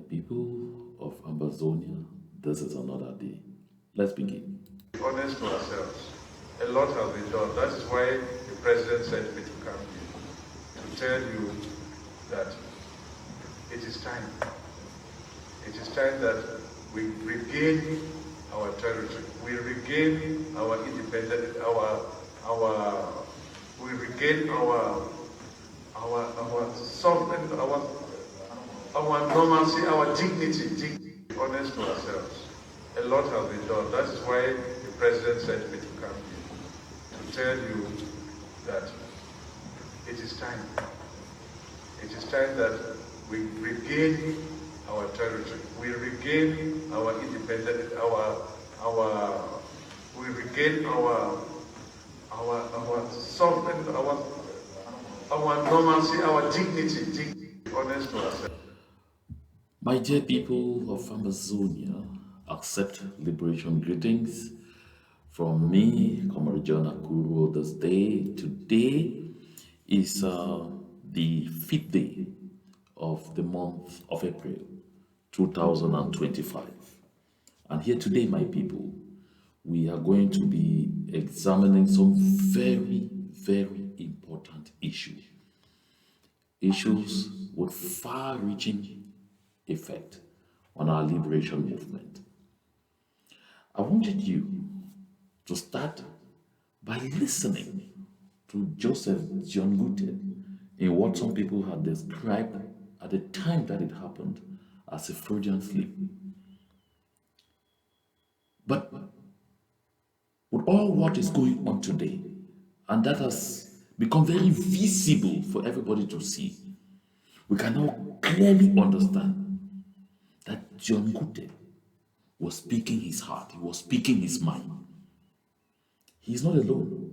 People of Amazonia, this is another day. Let's begin. Be honest to ourselves. A lot has been done. That is why the president sent me to come here to tell you that it is time. It is time that we regain our territory. We regain our independence. We regain our sovereignty, our normalcy, our dignity. Be honest to ourselves. A lot has been done. That is why the president sent me to come here to tell you that it is time. It is time that we regain our territory. We regain our independence. We regain our sovereignty, our normalcy, our dignity. Be honest to ourselves. My dear people of Amazonia, accept liberation greetings from me, Comrade John Akuru, this day. Today is the 5th day of the month of April 2025. And here today, my people, we are going to be examining some very, very important issues. Issues with far-reaching effect on our liberation movement. I wanted you to start by listening to Joseph John Gute in what some people had described at the time that it happened as a Freudian slip. But with all what is going on today, and that has become very visible for everybody to see, we can now clearly understand that John Gute was speaking his heart, he was speaking his mind. He is not alone.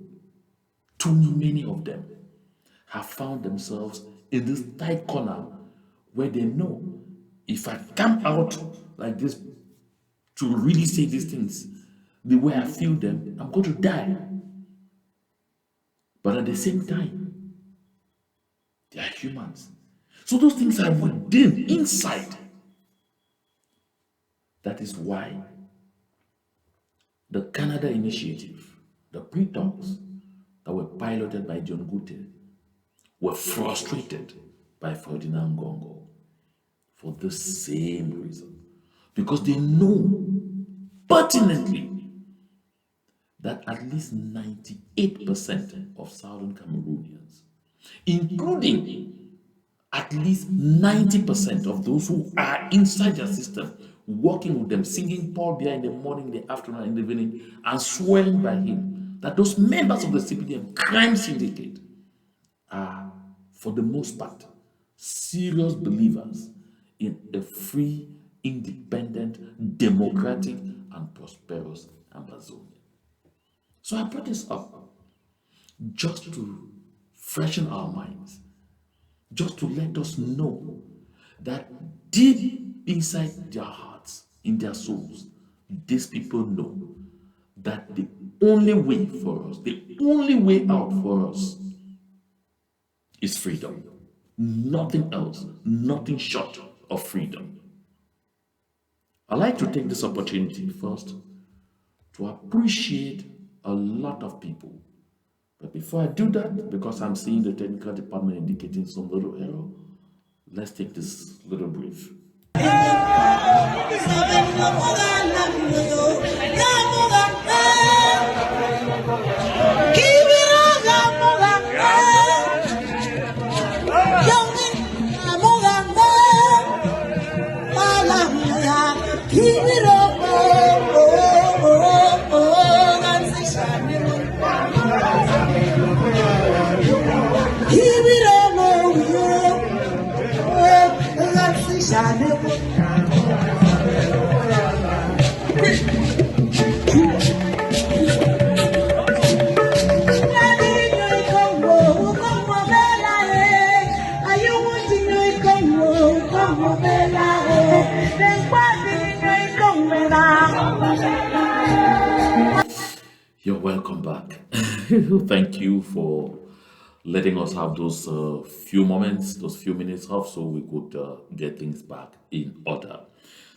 Too many of them have found themselves in this tight corner where they know if I come out like this to really say these things the way I feel them, I'm going to die. But at the same time, they are humans. So those things are within, inside. That is why the Canada initiative, the pre-talks that were piloted by John Gute, were frustrated by Ferdinand Gongo for the same reason. Because they know pertinently that at least 98% of Southern Cameroonians, including at least 90% of those who are inside their system, working with them, singing Paul Biya in the morning, in the afternoon, in the evening, and swearing by him, that those members of the CPDM crime syndicate are, for the most part, serious believers in a free, independent, democratic, and prosperous Amazonia. So I brought this up just to freshen our minds, just to let us know that deep inside their hearts, in their souls, these people know that the only way for us, the only way out for us is freedom. Nothing else, nothing short of freedom. I'd like to take this opportunity first to appreciate a lot of people. But before I do that, because I'm seeing the technical department indicating some little error, let's take this little brief. You're welcome back. Thank you for letting us have those few moments, those few minutes off so we could get things back in order.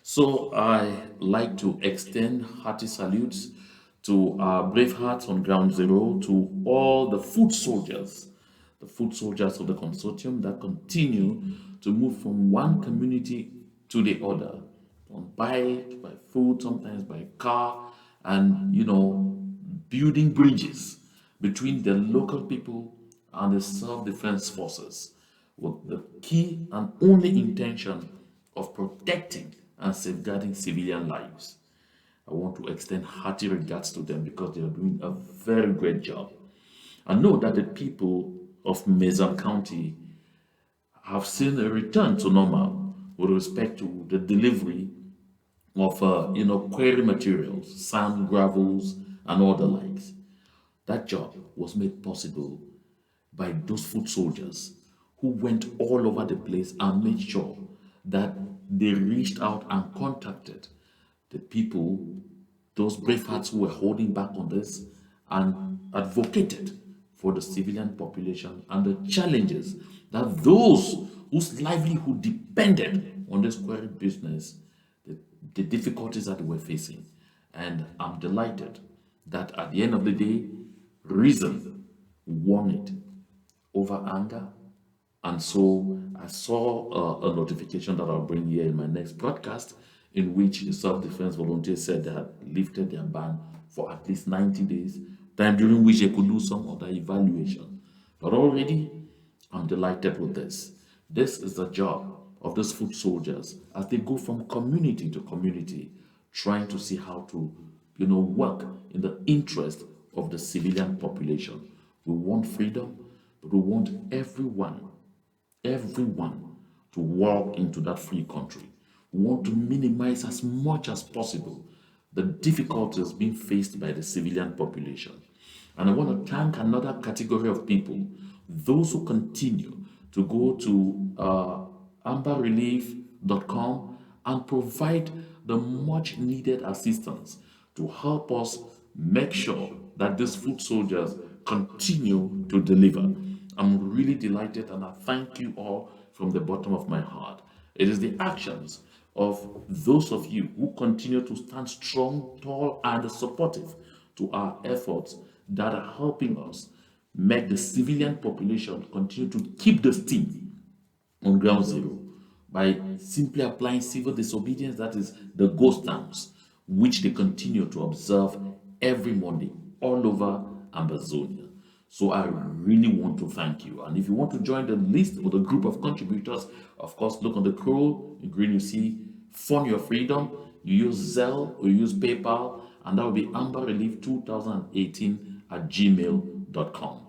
So I like to extend hearty salutes to our brave hearts on ground zero, to all the foot soldiers of the consortium that continue to move from one community to the other, on bike, by foot, sometimes by car, and building bridges between the local people and the self-defense forces with the key and only intention of protecting and safeguarding civilian lives. I want to extend hearty regards to them because they are doing a very great job. I know that the people of Mezam County have seen a return to normal with respect to the delivery of quarry materials, sand, gravels, and all the likes. That job was made possible by those foot soldiers who went all over the place and made sure that they reached out and contacted the people, those brave hearts who were holding back on this, and advocated for the civilian population and the challenges that those whose livelihood depended on this quarry business, the difficulties that they were facing. And I'm delighted that at the end of the day, reason won it over anger. And so I saw a notification that I'll bring here in my next broadcast, in which the self-defense volunteers said they had lifted their ban for at least 90 days, time during which they could do some other evaluation. But already, I'm delighted with this. This is the job of those foot soldiers as they go from community to community, trying to see how to, work in the interest of the civilian population. We want freedom, but we want everyone to walk into that free country. We want to minimize as much as possible the difficulties being faced by the civilian population. And I want to thank another category of people, those who continue to go to amberrelief.com and provide the much needed assistance to help us make sure that these foot soldiers continue to deliver. I'm really delighted and I thank you all from the bottom of my heart. It is the actions of those of you who continue to stand strong, tall, and supportive to our efforts that are helping us make the civilian population continue to keep the steam on ground zero by simply applying civil disobedience, that is the ghost towns, which they continue to observe every morning all over Amazonia. So I really want to thank you. And if you want to join the list or the group of contributors, of course, look on the scroll, in green you see Fund Your Freedom. You use Zelle or you use PayPal, and that will be amberrelief2018 at gmail.com.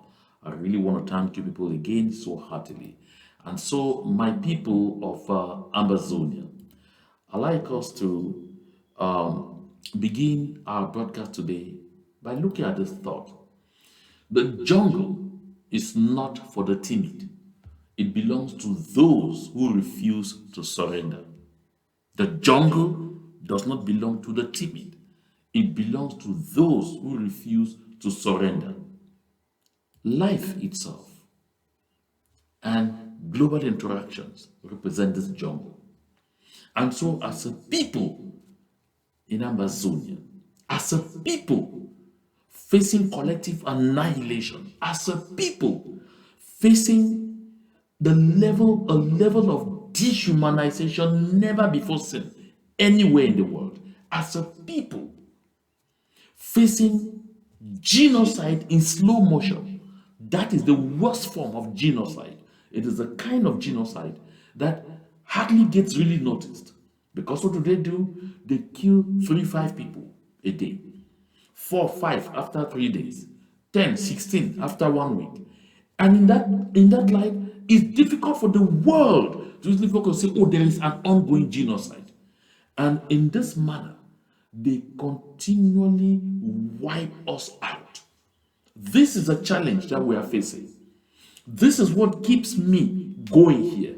I really want to thank you people again so heartily. And so, my people of Amazonia, I'd like us to begin our broadcast today by looking at this thought. The jungle is not for the timid. It belongs to those who refuse to surrender. The jungle does not belong to the timid. It belongs to those who refuse to surrender. Life itself and global interactions represent this jungle. And so, as a people in Amazonia, as a people facing collective annihilation, as a people facing a level of dehumanization never before seen anywhere in the world, as a people facing genocide in slow motion. That is the worst form of genocide. It is a kind of genocide that hardly gets really noticed. Because what do? They kill 3-5 people a day. 4-5 after 3 days. 10-16 after 1 week. And in that light, it's difficult for the world to easily focus and say, oh, there is an ongoing genocide. And in this manner, they continually wipe us out. This is a challenge that we are facing. This is what keeps me going here.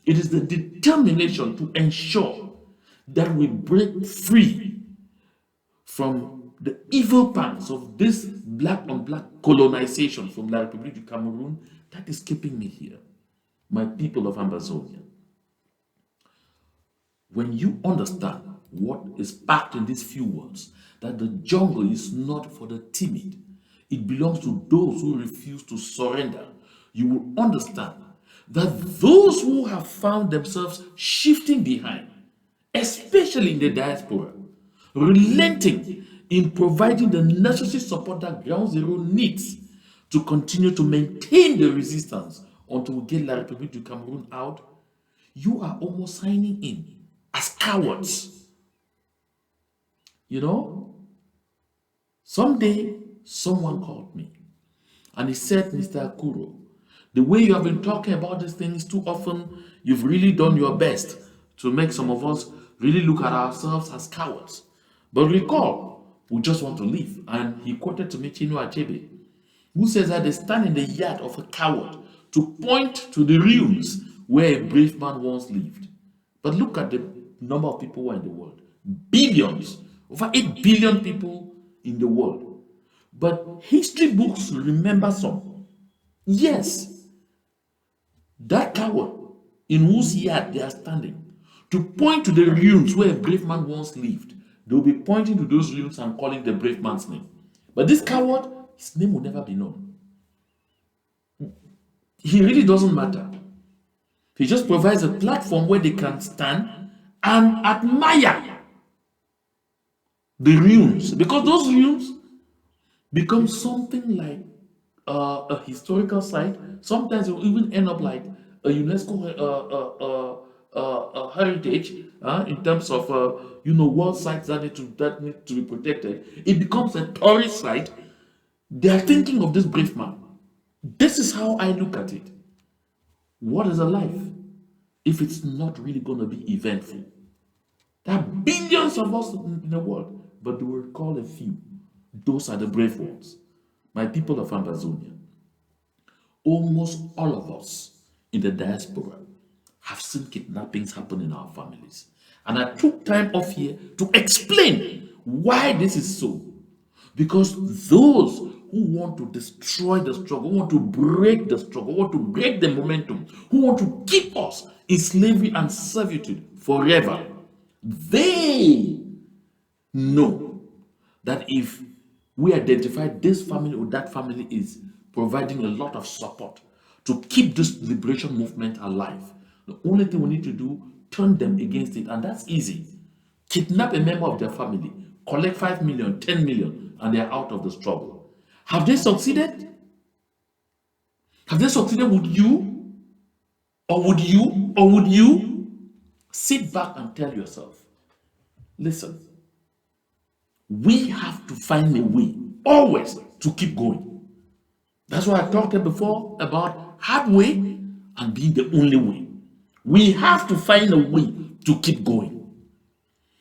It is the determination to ensure that we break free from the evil pangs of this black on black colonization from La République du Cameroon, that is keeping me here. My people of Amazonia, when you understand what is packed in these few words, that the jungle is not for the timid, it belongs to those who refuse to surrender, you will understand that those who have found themselves shifting behind, especially in the diaspora, relenting in providing the necessary support that Ground Zero needs to continue to maintain the resistance until we get La République du Cameroon out, you are almost signing in as cowards. You know, someday someone called me and he said, Mr. Akuro, the way you have been talking about these things too often, you've really done your best to make some of us really look at ourselves as cowards. But recall, we just want to live. And he quoted to me Chinua Achebe, who says that they stand in the yard of a coward to point to the ruins where a brave man once lived. But look at the number of people who are in the world. Billions. Over 8 billion people in the world. But history books remember some. Yes, that coward in whose yard they are standing to point to the ruins where a brave man once lived. They will be pointing to those ruins and calling the brave man's name. But this coward, his name will never be known. He really doesn't matter. He just provides a platform where they can stand and admire the ruins, because those ruins become something like a historical site. Sometimes it will even end up like a UNESCO heritage in terms of world sites that need to be protected. It becomes a tourist site. They are thinking of this brave man. This is how I look at it. What is a life if it's not really going to be eventful? There are billions of us in the world, but we will call a few. Those are the brave ones. My people of Amazonia, almost all of us in the diaspora have seen kidnappings happen in our families. And I took time off here to explain why this is so. Because those who want to destroy the struggle, who want to break the struggle, who want to break the momentum, who want to keep us in slavery and servitude forever, they know that if we identify this family or that family is providing a lot of support to keep this liberation movement alive, the only thing we need to do, turn them against it, and that's easy. Kidnap a member of their family, collect 5 million, 10 million, and they're out of the struggle. Have they succeeded? Have they succeeded with you? Or would you sit back and tell yourself, listen, we have to find a way always to keep going. That's why I talked before about hard way and being the only way. We have to find a way to keep going.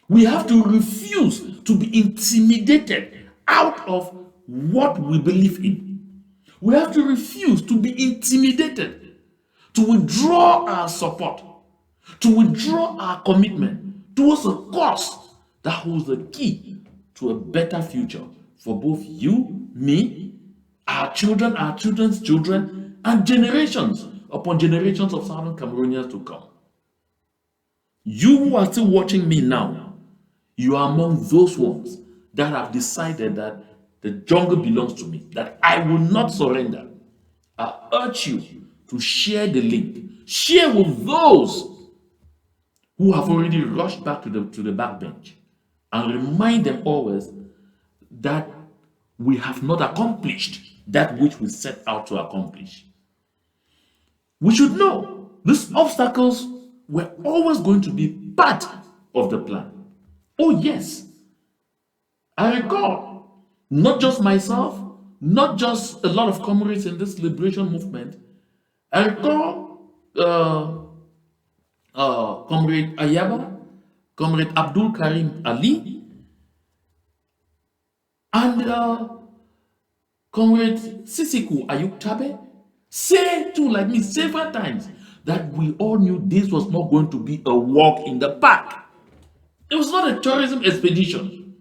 We have to refuse to be intimidated out of what we believe in. We have to refuse to be intimidated, to withdraw our support, to withdraw our commitment towards a cause that holds the key to a better future for both you, me, our children, our children's children, and generations upon generations of Southern Cameroonians to come. You who are still watching me now, you are among those ones that have decided that the jungle belongs to me, that I will not surrender. I urge you to share the link. Share with those who have already rushed back to the backbench, and remind them always that we have not accomplished that which we set out to accomplish. We should know these obstacles were always going to be part of the plan. Oh, yes. I recall not just myself, not just a lot of comrades in this liberation movement. I recall Comrade Ayaba, Comrade Abdul Karim Ali, and Comrade Sisiku Ayuk Tabe say too, like me, several times, that we all knew this was not going to be a walk in the park. It was not a tourism expedition.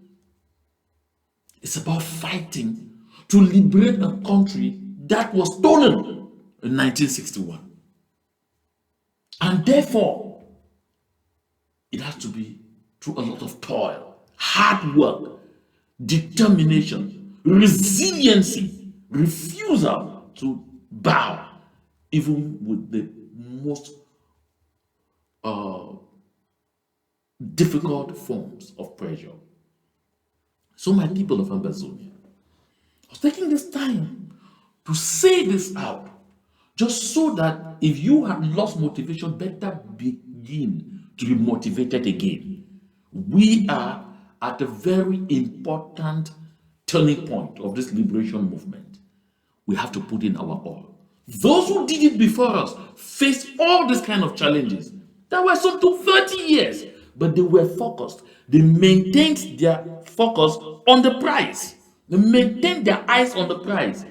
It's about fighting to liberate a country that was stolen in 1961. And therefore, it has to be through a lot of toil, hard work, determination, resiliency, refusal to bow, even with the most difficult forms of pressure. So, my people of Amazonia, I was taking this time to say this out, just so that if you have lost motivation, better begin to be motivated again. We are at a very important turning point of this liberation movement. We have to put in our all. Those who did it before us faced all these kind of challenges. That were some took 30 years, but they were focused. They maintained their focus on the prize. They maintained their eyes on the prize.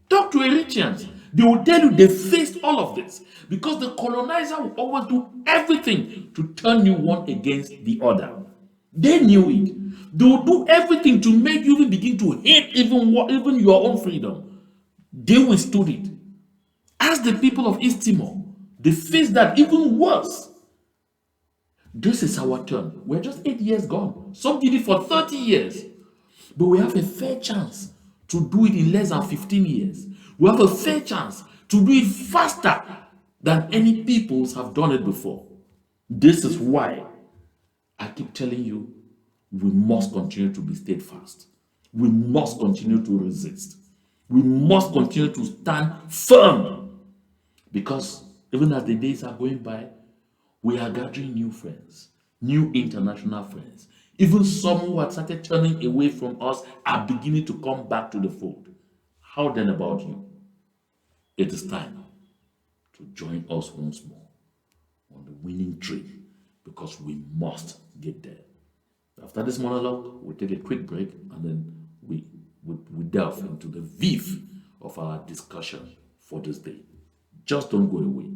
Talk to Eritreans. They will tell you they faced all of this because the colonizer will always do everything to turn you one against the other. They knew it. They will do everything to make you even begin to hate even your own freedom. They withstood it. As the people of East Timor, they faced that even worse. This is our turn. We're just 8 years gone. Some did it for 30 years. But we have a fair chance to do it in less than 15 years. We have a fair chance to do it faster than any peoples have done it before. This is why I keep telling you, we must continue to be steadfast. We must continue to resist. We must continue to stand firm. Because even as the days are going by, we are gathering new friends, new international friends. Even some who had started turning away from us are beginning to come back to the fold. How then about you? It is time to join us once more on the winning train, because we must get there. After this monologue, we'll take a quick break and then we delve into the viv of our discussion for this day. Just don't go away.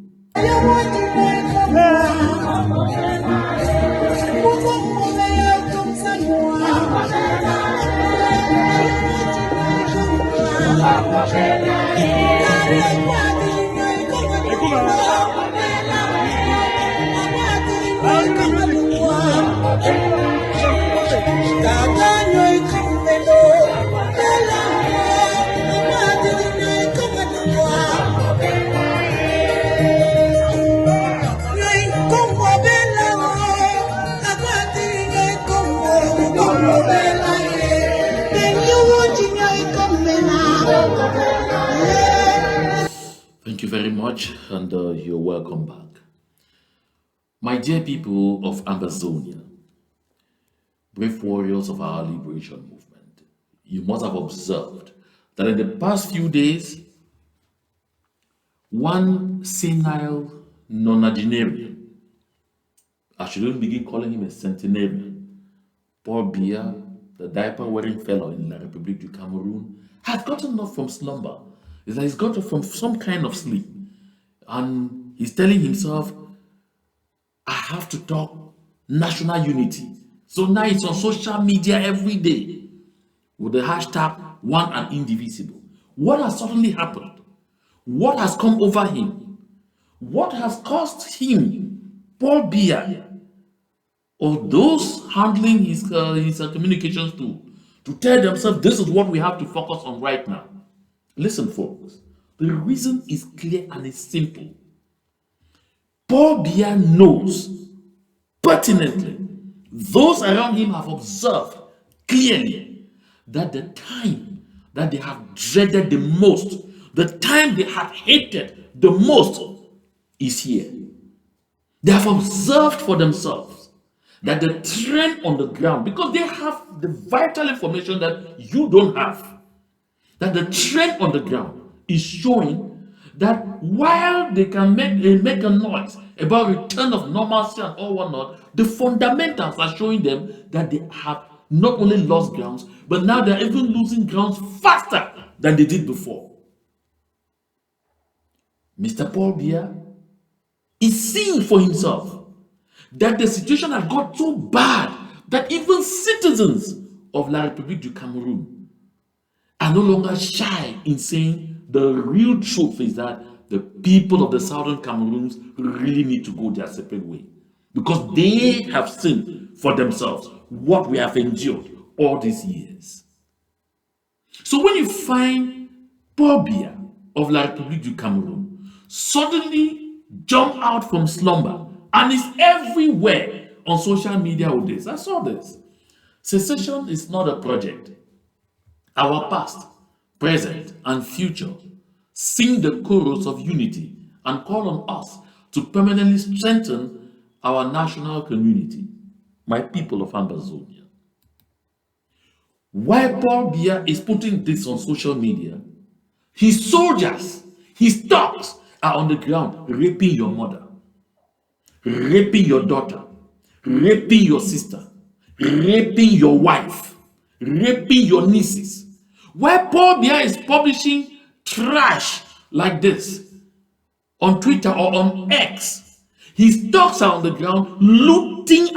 Thank you very much, and you're welcome back. My dear people of Amazonia, brave warriors of our liberation movement, you must have observed that in the past few days, one senile nonagenarian, I shouldn't begin calling him a centenarian, Paul Biya, the diaper-wearing fellow in La République du Cameroon, had gotten up from slumber. It's like he's got up from some kind of sleep. And he's telling himself, I have to talk national unity. So now it's on social media every day with the hashtag one and indivisible. What has suddenly happened? What has come over him? What has caused him, Paul Biya, or those handling his communications to tell themselves this is what we have to focus on right now? Listen, folks, the reason is clear and it's simple. Paul Biya knows pertinently, those around him have observed clearly that the time that they have dreaded the most, the time they have hated the most, is here. They have observed for themselves that the trend on the ground, because they have the vital information that you don't have, that the trend on the ground is showing that while they can make a noise about return of normalcy and all whatnot, the fundamentals are showing them that they have not only lost grounds, but now they're even losing grounds faster than they did before. Mr. Paul Biya is seeing for himself that the situation has got so bad that even citizens of La République du Cameroon are no longer shy in saying the real truth is that the people of the southern Cameroons really need to go their separate way because they have seen for themselves what we have endured all these years. So when you find Paul Biya of La République du Cameroun suddenly jump out from slumber and is everywhere on social media with this, I saw this. Secession is not a project. Our past, present, and future sing the chorus of unity and call on us to permanently strengthen our national community, my people of Ambazonia. While Paul Biya is putting this on social media, his soldiers, his dogs are on the ground raping your mother, raping your daughter, raping your sister, raping your wife, raping your nieces. While Paul Biya is publishing trash like this on Twitter or on X, his dogs are on the ground looting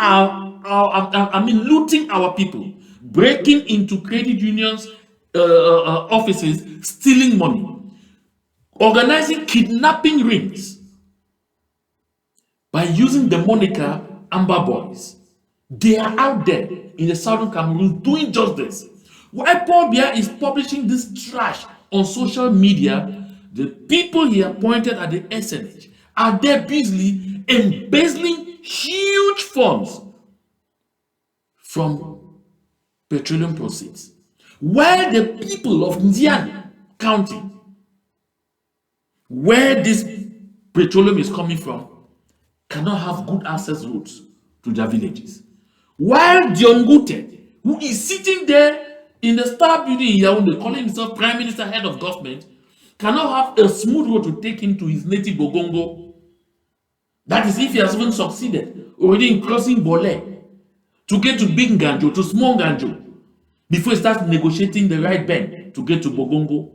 looting our people, breaking into credit unions offices, stealing money, organizing kidnapping rings by using the moniker Amber Boys. They are out there in the southern Cameroon doing just this. While Paul Biya is publishing this trash on social media, the people he appointed at the SNH are there busily embezzling huge funds from petroleum proceeds. While the people of Ndian County, where this petroleum is coming from, cannot have good access routes to their villages. While Dion Gute, who is sitting there in the Star Building in Yaoundé, calling himself Prime Minister, head of government, cannot have a smooth road to take him to his native Bogongo. That is if he has even succeeded already in crossing Bole to get to Big Ganjo, to Small Ganjo, before he starts negotiating the right bend to get to Bogongo.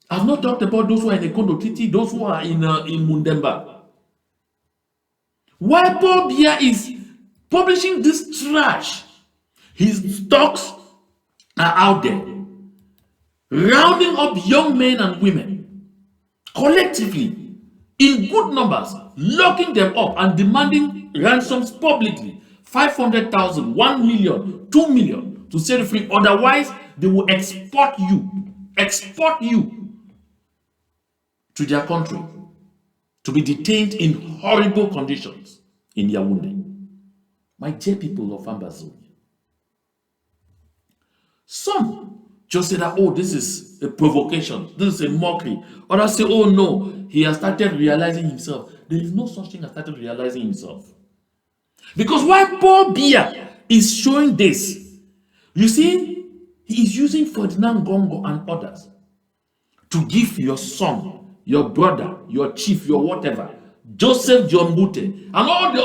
I've not talked about those who are in Ekondo Titi, those who are in Mundemba. While Paul Biya is publishing this trash, his stocks are out there, rounding up young men and women, collectively, in good numbers, locking them up and demanding ransoms publicly, 500,000, 1 million, 2 million, to set you free. Otherwise, they will export you to their country to be detained in horrible conditions in Yaoundé. My dear people of Ambazonia, some just say that, oh, this is a provocation, this is a mockery. Others say, oh no, he has started realizing himself. There is no such thing as started realizing himself. Because while Paul Biya is showing this, you see, he is using Ferdinand Gongo and others to give your son, your brother, your chief, your whatever, Joseph John Bute, and all the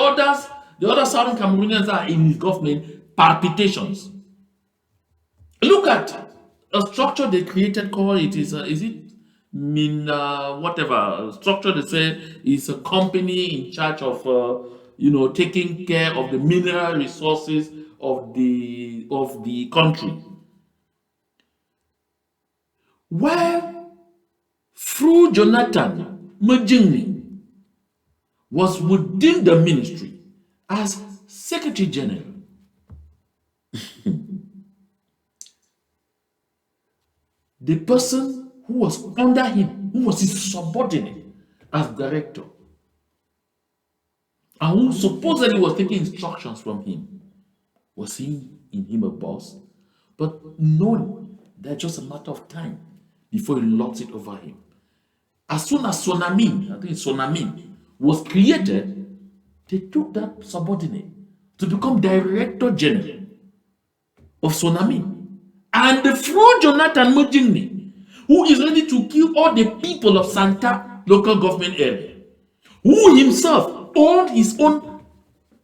other Southern Cameroonians that are in his government, palpitations. Look at a structure they created called is it whatever structure they say is a company in charge of taking care of the mineral resources of the country. While through Jonathan Mujingli was within the ministry as Secretary General, the person who was under him, who was his subordinate as director, and who supposedly was taking instructions from him, was seeing in him a boss, but knowing that just a matter of time before he lords it over him. As soon as Sonamin, I think Sonamin, was created, they took that subordinate to become Director General of Sonamin. And through Jonathan Mujingli, who is ready to kill all the people of Santa local government area, who himself owned his own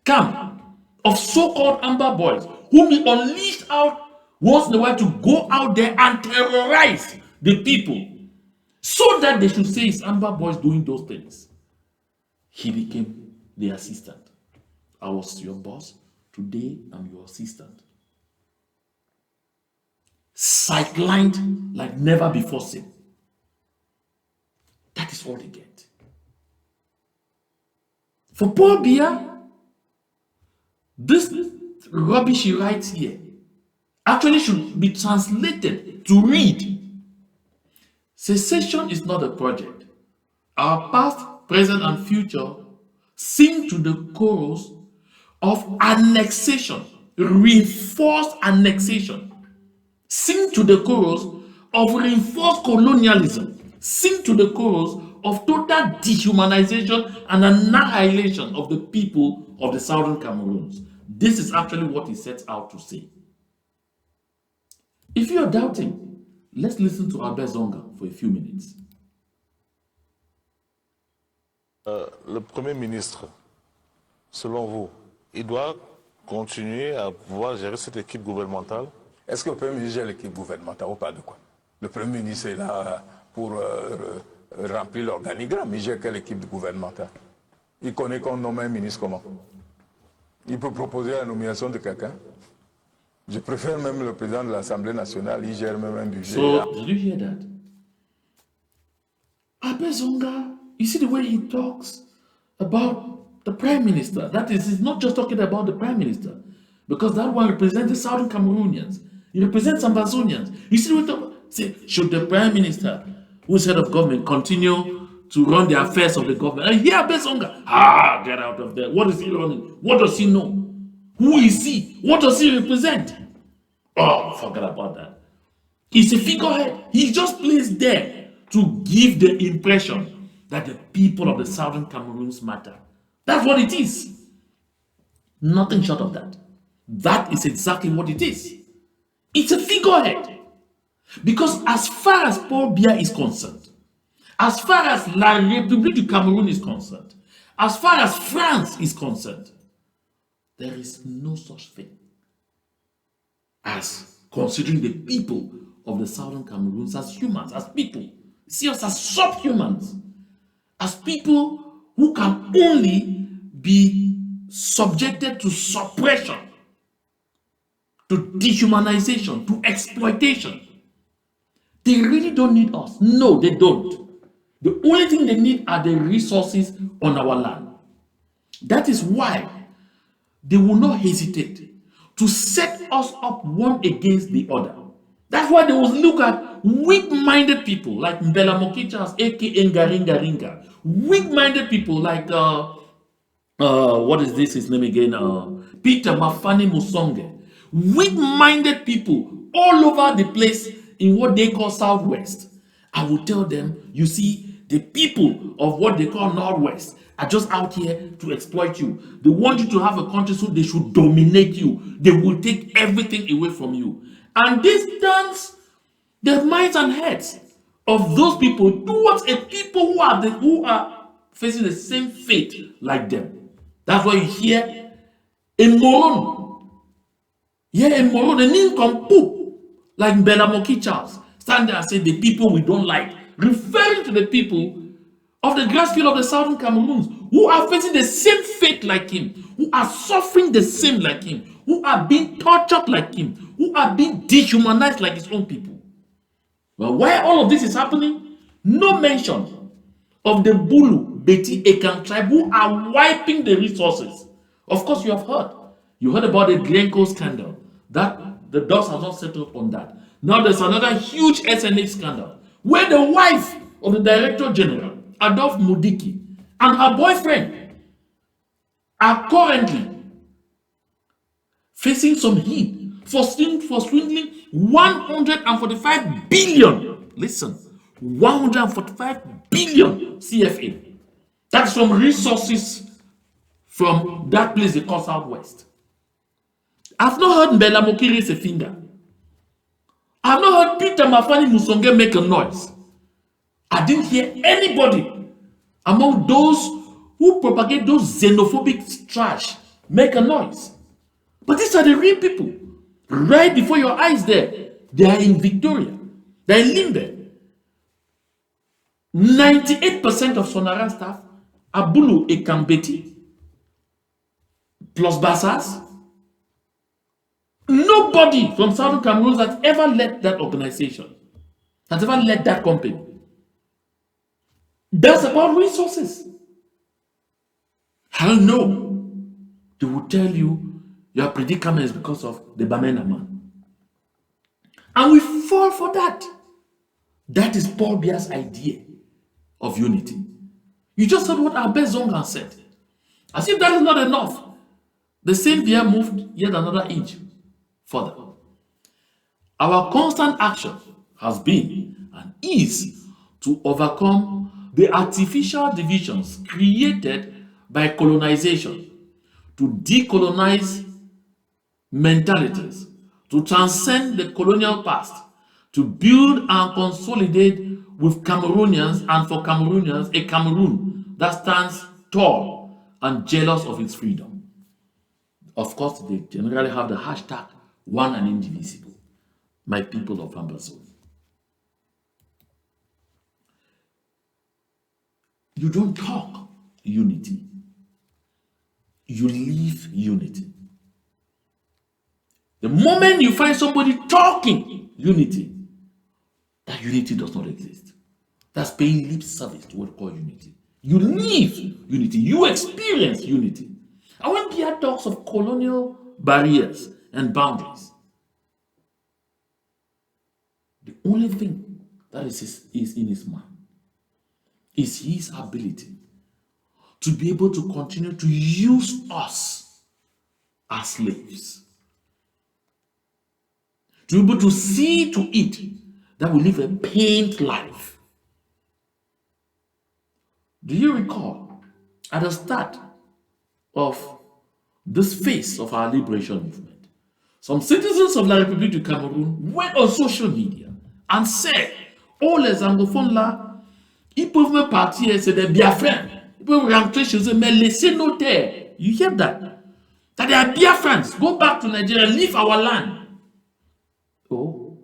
camp of so-called Amber Boys, whom he unleashed out once in a while to go out there and terrorize the people, so that they should say it's Amber Boys doing those things. He became the assistant. I was your boss. Today, I'm your assistant. sidelined like never before seen. That is all they get. For Paul Biya, this rubbish he writes here actually should be translated to read: secession is not a project. Our past, present, and future sing to the chorus of annexation, reinforced annexation. Sing to the chorus of reinforced colonialism. Sing to the chorus of total dehumanization and annihilation of the people of the southern Cameroons. This is actually what he sets out to say. If you are doubting, let's listen to Albert Zonga for a few minutes. Le Premier ministre, selon vous, il doit continuer à pouvoir gérer cette équipe gouvernementale? Est-ce que le Premier ministre gère l'équipe gouvernementale ou pas de quoi? Le Premier ministre est là pour remplir l'organigramme. Il gère quelle équipe gouvernementale? Il connaît qu'on nomme un ministre comment? Il peut proposer la nomination de quelqu'un? Je préfère même le président de l'Assemblée nationale, il gère même un budget. So, did you hear that? Albert Zonga, you see the way he talks about the Prime Minister. That is, he's not just talking about the Prime Minister, because that one represents the Southern Cameroonians. He represents Ambazonians. You see what he say? Should the Prime Minister, who's head of government, continue to run the affairs of the government? And here, Albert Zonga, get out of there. What is he running? What does he know? Who is he? What does he represent? Oh, forget about that. He's a figurehead. He's just placed there to give the impression that the people of the Southern Cameroons matter. That's what it is. Nothing short of that. That is exactly what it is. It's a figurehead. Because as far as Paul Biya is concerned, as far as La République du Cameroun is concerned, as far as France is concerned, there is no such thing as considering the people of the Southern Cameroons as humans, as people. See us as subhumans, as people who can only be subjected to suppression, to dehumanization, to exploitation. They really don't need us. No, they don't. The only thing they need are the resources on our land. That is why they will not hesitate to set us up one against the other. That's why they will look at weak-minded people like Mbela Mokichas, aka Ngaringa. Weak-minded people like what is this his name again? Peter Mafani Musonge. Weak-minded people all over the place in what they call Southwest. I will tell them, you see, the people of what they call Northwest are just out here to exploit you. They want you to have a country so they should dominate you. They will take everything away from you. And this turns the minds and heads of those people towards a people who are facing the same fate like them. That's why you hear a moron. Yeah, a moron, a nincompoop like Mbela Moki Charles stand there and say the people we don't like, referring to the people of the grass field of the Southern Cameroons who are facing the same fate like him, who are suffering the same like him, who are being tortured like him, who are being dehumanized like his own people. Well, while all of this is happening, no mention of the Bulu, Beti, Ekan tribe who are wiping the resources. Of course, you have heard. You heard about the Glencoe scandal. That the dust has not settled on that. Now there's another huge SNH scandal where the wife of the Director General, Adolphe Mudiki, and her boyfriend are currently facing some heat for swindling 145 billion. Listen, 145 billion CFA. That's from resources from that place they call Southwest. I've not heard Mbela Moki raise a finger. I've not heard Peter Mafani Musonge make a noise. I didn't hear anybody among those who propagate those xenophobic trash make a noise. But these are the real people. Right before your eyes there. They are in Victoria. They are in Limbe. 98% of Sonara staff are Bulu Ekambeti plus Bassas. Nobody from Southern Cameroon has ever led that organization, has ever led that company. That's about resources. Hell no. They will tell you your predicament is because of the Bamena man. And we fall for that. That is Paul Biya's idea of unity. You just heard what Abel Zonga said. As if that is not enough. The same Biya moved yet another inch further. Our constant action has been and is to overcome the artificial divisions created by colonization, to decolonize mentalities, to transcend the colonial past, to build and consolidate with Cameroonians and for Cameroonians a Cameroon that stands tall and jealous of its freedom. Of course, they generally have the hashtag one and indivisible, my people of Amazon. You don't talk unity, you live unity. The moment you find somebody talking unity, that unity does not exist. That's paying lip service to what we call unity. You live unity, you experience unity. And when Pierre talks of colonial barriers and boundaries, the only thing that is in his mind is his ability to be able to continue to use us as slaves. To be able to see to it that we live a pained life. Do you recall at the start of this phase of our liberation movement, some citizens of La République du Cameroun went on social media and said, oh, les anglophones là, ils peuvent me partir, c'est des Biafrans. Ils peuvent rentrer chez eux, mais laisser nos terres. You hear that? That they are Biafrans. Go back to Nigeria, leave our land. Oh.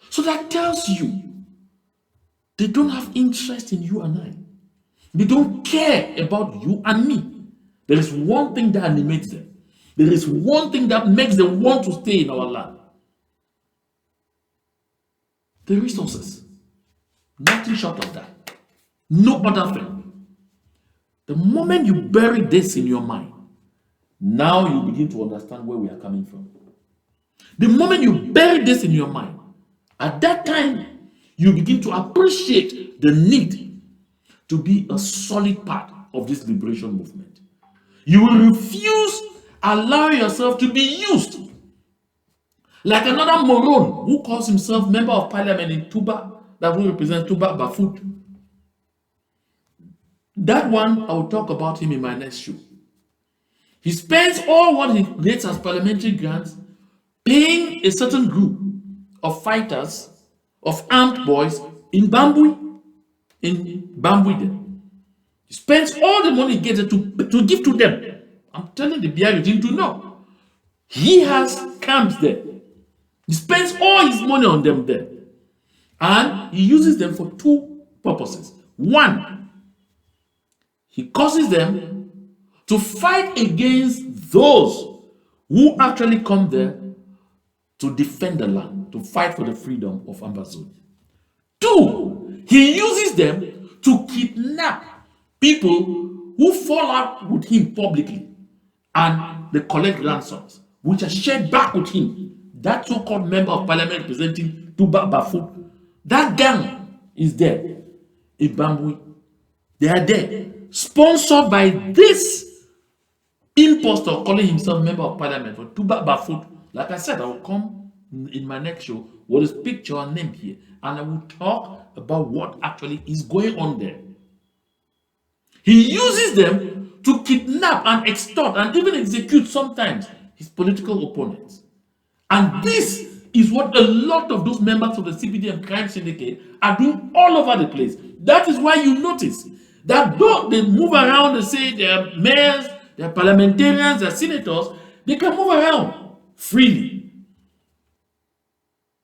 So that tells you they don't have interest in you and I. They don't care about you and me. There is one thing that animates them. There is one thing that makes them want to stay in our land. The resources. Nothing short of that. No other thing. The moment you bury this in your mind, now you begin to understand where we are coming from. The moment you bury this in your mind, at that time, you begin to appreciate the need to be a solid part of this liberation movement. You will refuse allow yourself to be used like another moron who calls himself member of parliament in Tuba, that will represent Tuba Bafut. That one, I will talk about him in my next show. He spends all what he gets as parliamentary grants paying a certain group of fighters, of armed boys in Bambui. There. He spends all the money he gets to give to them. I'm telling the Biya regime to know. He has camps there. He spends all his money on them there. And he uses them for two purposes. One, he causes them to fight against those who actually come there to defend the land, to fight for the freedom of Ambazonia. Two, he uses them to kidnap people who fall out with him publicly and they collect ransoms, which are shared back with him. That so-called member of parliament representing Tuba Bafut, that gang is there in Bambui. They are there, sponsored by this impostor calling himself member of parliament for Tuba Bafut. Like I said, I will come in my next show with his picture and name here, and I will talk about what actually is going on there. He uses them to kidnap and extort and even execute sometimes his political opponents. And this is what a lot of those members of the CPD and crime syndicate are doing all over the place. That is why you notice that though they move around and say they're mayors, they're parliamentarians, they're senators, they can move around freely.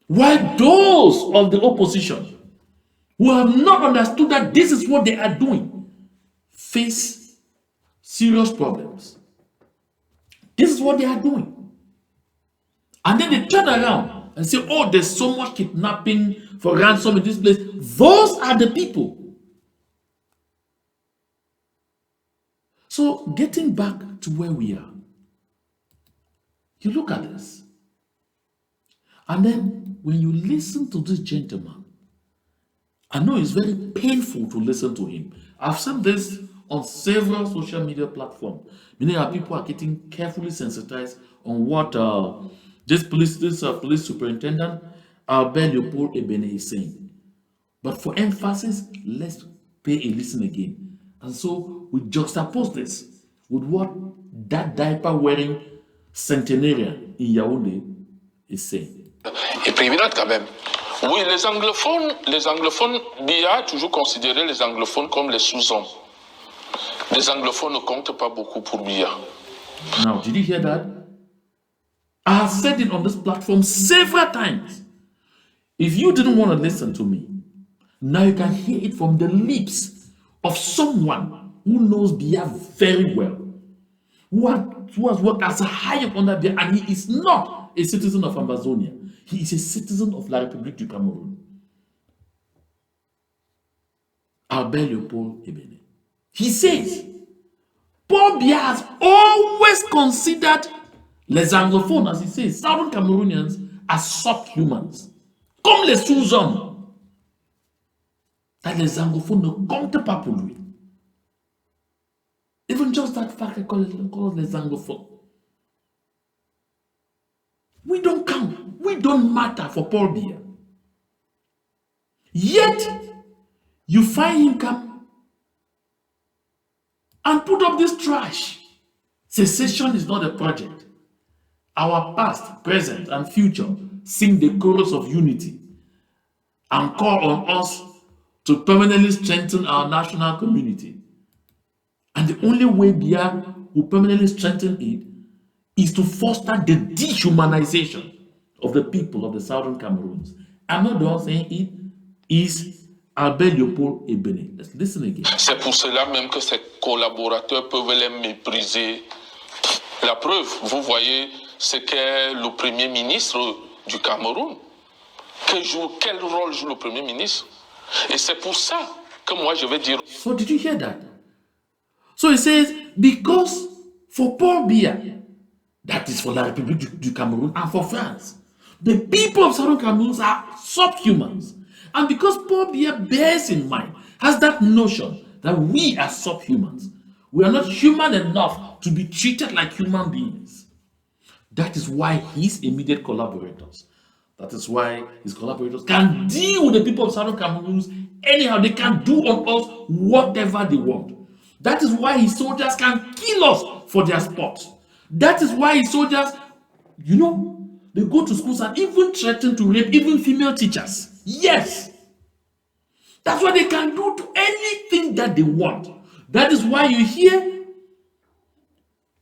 While those of the opposition who have not understood that this is what they are doing face serious problems. This is what they are doing. And then they turn around and say, oh, there's so much kidnapping for ransom in this place. Those are the people. So getting back to where we are, you look at this. And then when you listen to this gentleman, I know it's very painful to listen to him. I've said this on several social media platforms. Many people are getting carefully sensitized on what this police superintendent, Albert Leopold Ebene, is saying. But for emphasis, let's pay a listen again. And so we juxtapose this with what that diaper-wearing centenarian in Yaoundé is saying. Et prééminente quand même. Oui, les anglophones, Biya a toujours considéré les anglophones comme les sous-hommes. Les anglophones ne comptent pas beaucoup pour Biya. Now, did you hear that? I have said it on this platform several times. If you didn't want to listen to me, now you can hear it from the lips of someone who knows Biya very well, who has worked as a high up under Biya, and he is not a citizen of Amazonia. He is a citizen of La République du Cameroun. Albert Leopold Ebene. He says, Paul Biya has always considered les anglophones, as he says, Southern Cameroonians, as subhumans, comme les sous-hommes. That les anglophones ne comptent pas pour lui. Even just that fact, I call it les anglophones. We don't count. We don't matter for Paul Biya. Yet, you find him come and put up this trash. Secession is not a project. Our past, present, and future sing the chorus of unity and call on us to permanently strengthen our national community. And the only way Biya will permanently strengthen it is to foster the dehumanization of the people of the Southern Cameroons. I'm not the one saying it, is Albert Leopold Ebene. Let's listen again. C'est pour cela même que ses collaborateurs peuvent les mépriser. La preuve, vous voyez ce qu'est le Premier ministre du Cameroun. Quel rôle joue le Premier ministre? Et c'est pour ça que moi je vais dire... So did you hear that? So he says, because for Paul Biya, that is for La République du Cameroun and for France, the people of Southern Cameroon are subhumans. And because Paul Biya bears in mind, has that notion that we are subhumans, we are not human enough to be treated like human beings. That is why his immediate collaborators, that is why his collaborators can deal with the people of Southern Cameroon anyhow. They can do on us whatever they want. That is why his soldiers can kill us for their sport. That is why his soldiers, you know, they go to schools and even threaten to rape even female teachers. Yes. That's what they can do to anything that they want. That is why you hear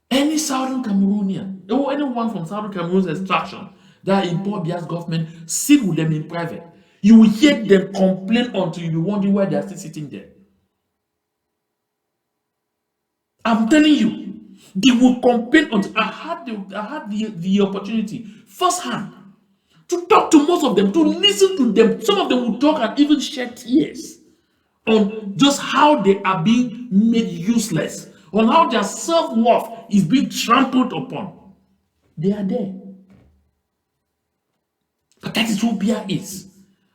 any Southern Cameroonian, or anyone from Southern Cameroon's extraction that in Paul Biya's government sit with them in private. You will hear them complain until you be wondering why they are still sitting there. I'm telling you, they will complain until I had the opportunity firsthand to talk to most of them, to listen to them. Some of them will talk and even shed tears on just how they are being made useless, on how their self-worth is being trampled upon. They are there. But that is who Biya is.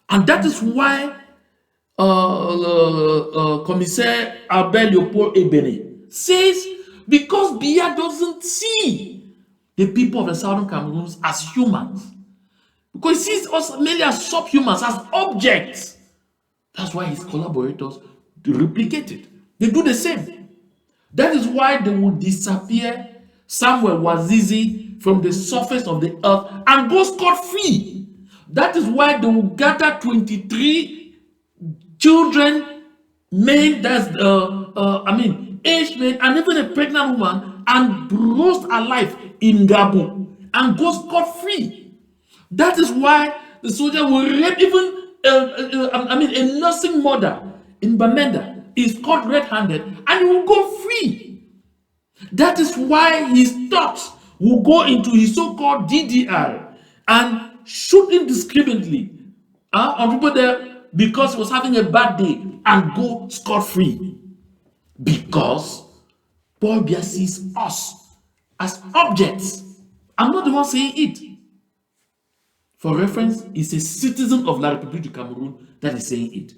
And that is why Commissaire Albert Leopold Ebene says, because Biya doesn't see the people of the Southern Cameroons as humans, because he sees us mainly as subhumans, as objects. That's why his collaborators replicate it. They do the same. That is why they will disappear Samuel Wazizi from the surface of the earth and go scot-free. That is why they will gather 23 children, men, that's aged men, and even a pregnant woman, and roast alive in Gabon and go scot-free. That is why the soldier will rape even a nursing mother in Bamenda is caught red-handed and he will go free. That is why his thoughts will go into his so-called DDR and shoot indiscriminately on people there because he was having a bad day and go scot-free. Because Paul Biya sees us as objects. I'm not the one saying it. For reference, it's a citizen of La République du Cameroun that is saying it.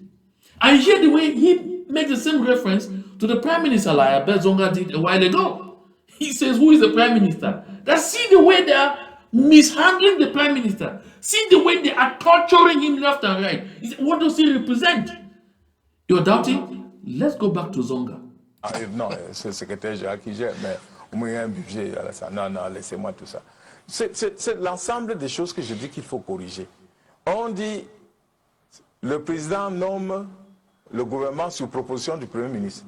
And hear the way he makes the same reference to the Prime Minister like Zonga did a while ago. He says, who is the Prime Minister? That see the way they are mishandling the Prime Minister. See the way they are torturing him left and right. What does he represent? You're doubting? Let's go back to Zonga. Non, c'est le secrétaire général qui gère, mais au moins il y a un budget. Non, non, laissez-moi tout ça. C'est l'ensemble des choses que je dis qu'il faut corriger. On dit, le président nomme le gouvernement sur proposition du Premier ministre.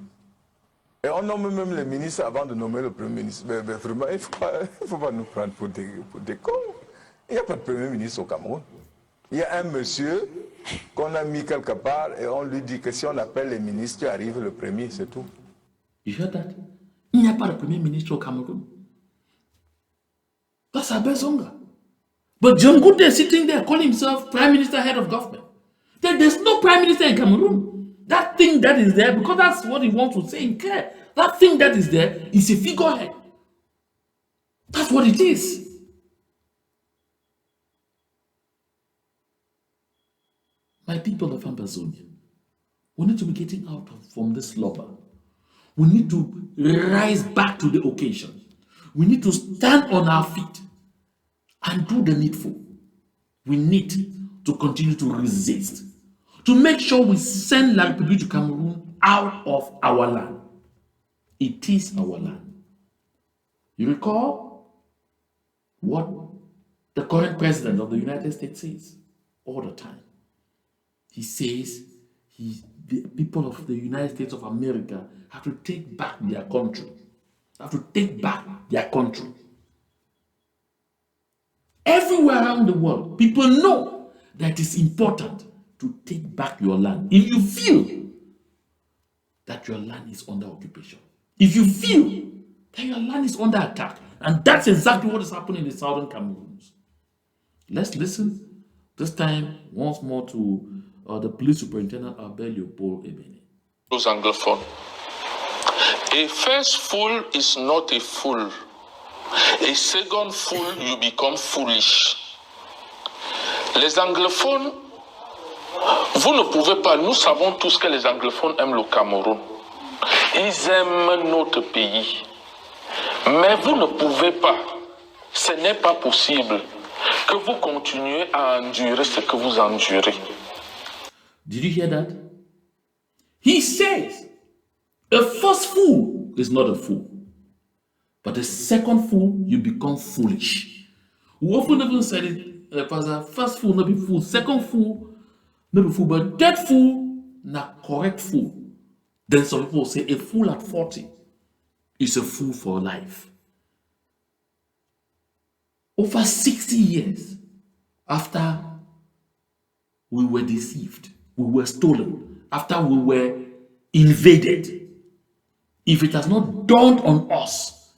Et on nomme même les ministres avant de nommer le Premier ministre. Mais vraiment, il ne faut pas nous prendre pour des cons. Il n'y a pas de Premier ministre au Cameroun. Il y a un monsieur qu'on a mis quelque part et on lui dit que si on appelle les ministres, tu arrives le premier, c'est tout. You heard that? Il n'y a pas de Premier ministre au Cameroun. That's Abel Zonga. But John Good is sitting there calling himself Prime Minister, Head of Government. There's no Prime Minister in Cameroon. That thing that is there, because that's what he wants to say in clear. That thing that is there is a figurehead. That's what it is. My people of Ambazonia, we need to be getting out from this slumber. We need to rise back to the occasion. We need to stand on our feet and do the needful. We need to continue to resist, to make sure we send La République du Cameroun out of our land. It is our land. You recall what the current president of the United States says all the time. He says the people of the United States of America have to take back their country. Have to take back their country. Everywhere around the world, people know that it's important to take back your land. If you feel that your land is under occupation, if you feel that your land is under attack, and that's exactly what is happening in the southern Cameroons. Let's listen this time once more to the police superintendent Abel Leopold Ebene. Those anglophones. A first fool is not a fool. A second fool, you become foolish. Les anglophones, vous ne pouvez pas, nous savons tous que les anglophones aiment le Cameroun. Ils aiment notre pays. Mais vous ne pouvez pas, ce n'est pas possible que vous continuez à endurer ce que vous endurez. Did you hear that? He says, a first fool is not a fool. But the second fool, you become foolish. We often even said it, Pastor, first fool, not be fool. Second fool, not be fool. But third fool, not correct fool. Then some people say a fool at 40 is a fool for life. Over 60 years after we were deceived, we were stolen, after we were invaded, if it has not dawned on us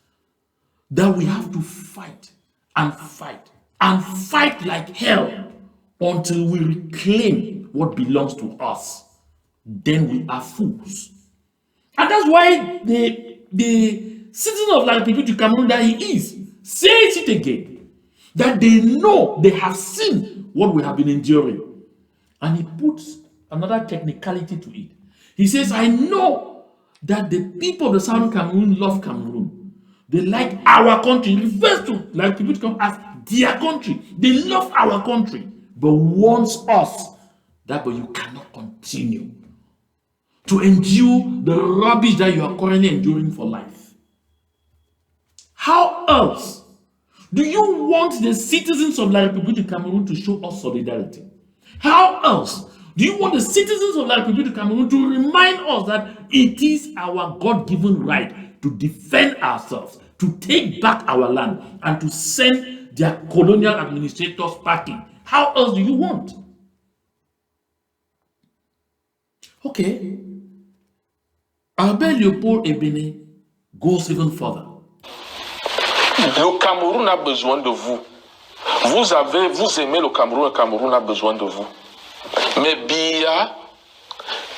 that we have to fight and fight and fight like hell until we reclaim what belongs to us, then we are fools. And that's why the citizen of La République du Cameroun that he is says it again, that they know, they have seen what we have been enduring. And he puts another technicality to it. He says, I know that the people of the southern Cameroon love Cameroon. They like our country. He refers to La République du Cameroun as their country. They love our country, but wants us that, but you cannot continue to endure the rubbish that you are currently enduring for life. How else do you want the citizens of La République du Cameroun to show us solidarity? How else do you want the citizens of La République du Cameroun to remind us that it is our God-given right to defend ourselves, to take back our land, and to send their colonial administrators packing? How else do you want? Okay. Abel Leopold Ebene goes even further. Le Cameroun a besoin de vous. Vous aimez le Cameroun a besoin de vous. Mais Biya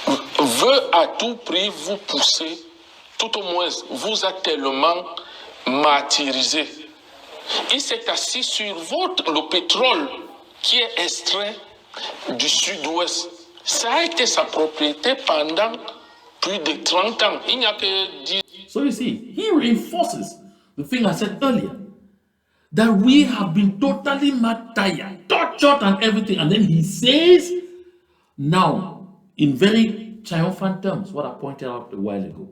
veut à tout prix vous pousser, tout au moins vous a tellement martyrisé. Il s'est assis sur le pétrole qui est extrait du sud-ouest. Ça a été sa propriété pendant plus de 30 ans. Il n'y a que 10. So you see, he reinforces the thing I said earlier, that we have been totally mad tired, tortured and everything. And then he says, now, in very triumphant terms, what I pointed out a while ago,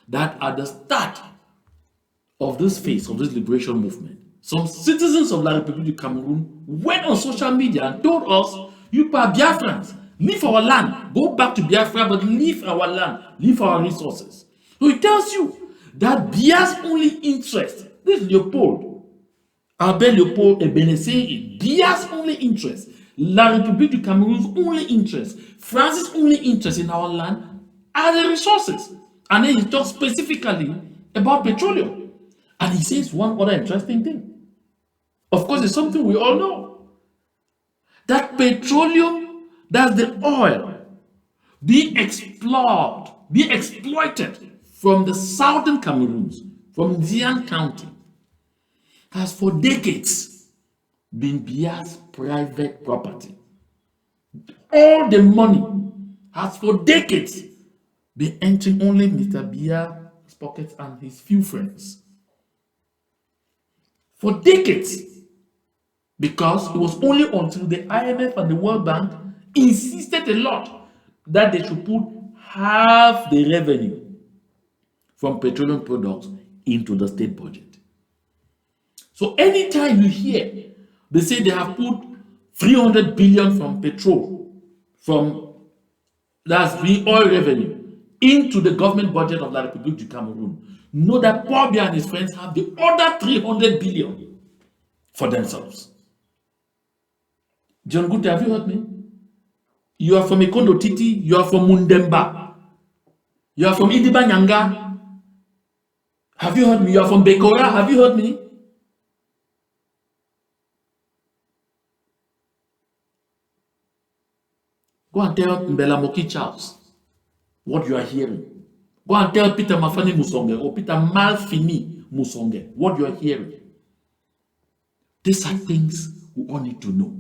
that at the start of this phase, of this liberation movement, some citizens of La République du Cameroon went on social media and told us, you Biafrans, leave our land, go back to Biafra, but leave our land, leave our resources. So it tells you that Biya's only interest, this is Leopold, Albert Leopold Ebene saying it, Biya's only interest, La République du Cameroon's only interest, France's only interest in our land are the resources. And then he talks specifically about petroleum. And he says one other interesting thing. Of course, it's something we all know. That petroleum, that's the oil, being explored, being exploited from the southern Cameroons, from Dian County, has for decades been Biya's private property. All the money has for decades been entering only Mr. Biya's pockets and his few friends. For decades. Because it was only until the IMF and the World Bank insisted a lot that they should put half the revenue from petroleum products into the state budget. So anytime you hear they say they have put 300 billion from petrol, from that's the oil revenue, into the government budget of La République du Cameroon, know that Paul Biya and his friends have the other 300 billion for themselves. John Gute, have you heard me? You are from Ikondo Titi, you are from Mundemba, you are from Idiba Nyanga. Have you heard me? You are from Bekora, have you heard me? Go and tell Mbela Moki Charles what you are hearing. Go and tell Peter Mafani Musonge or Peter Malfini Musonge what you are hearing. These are things we all need to know.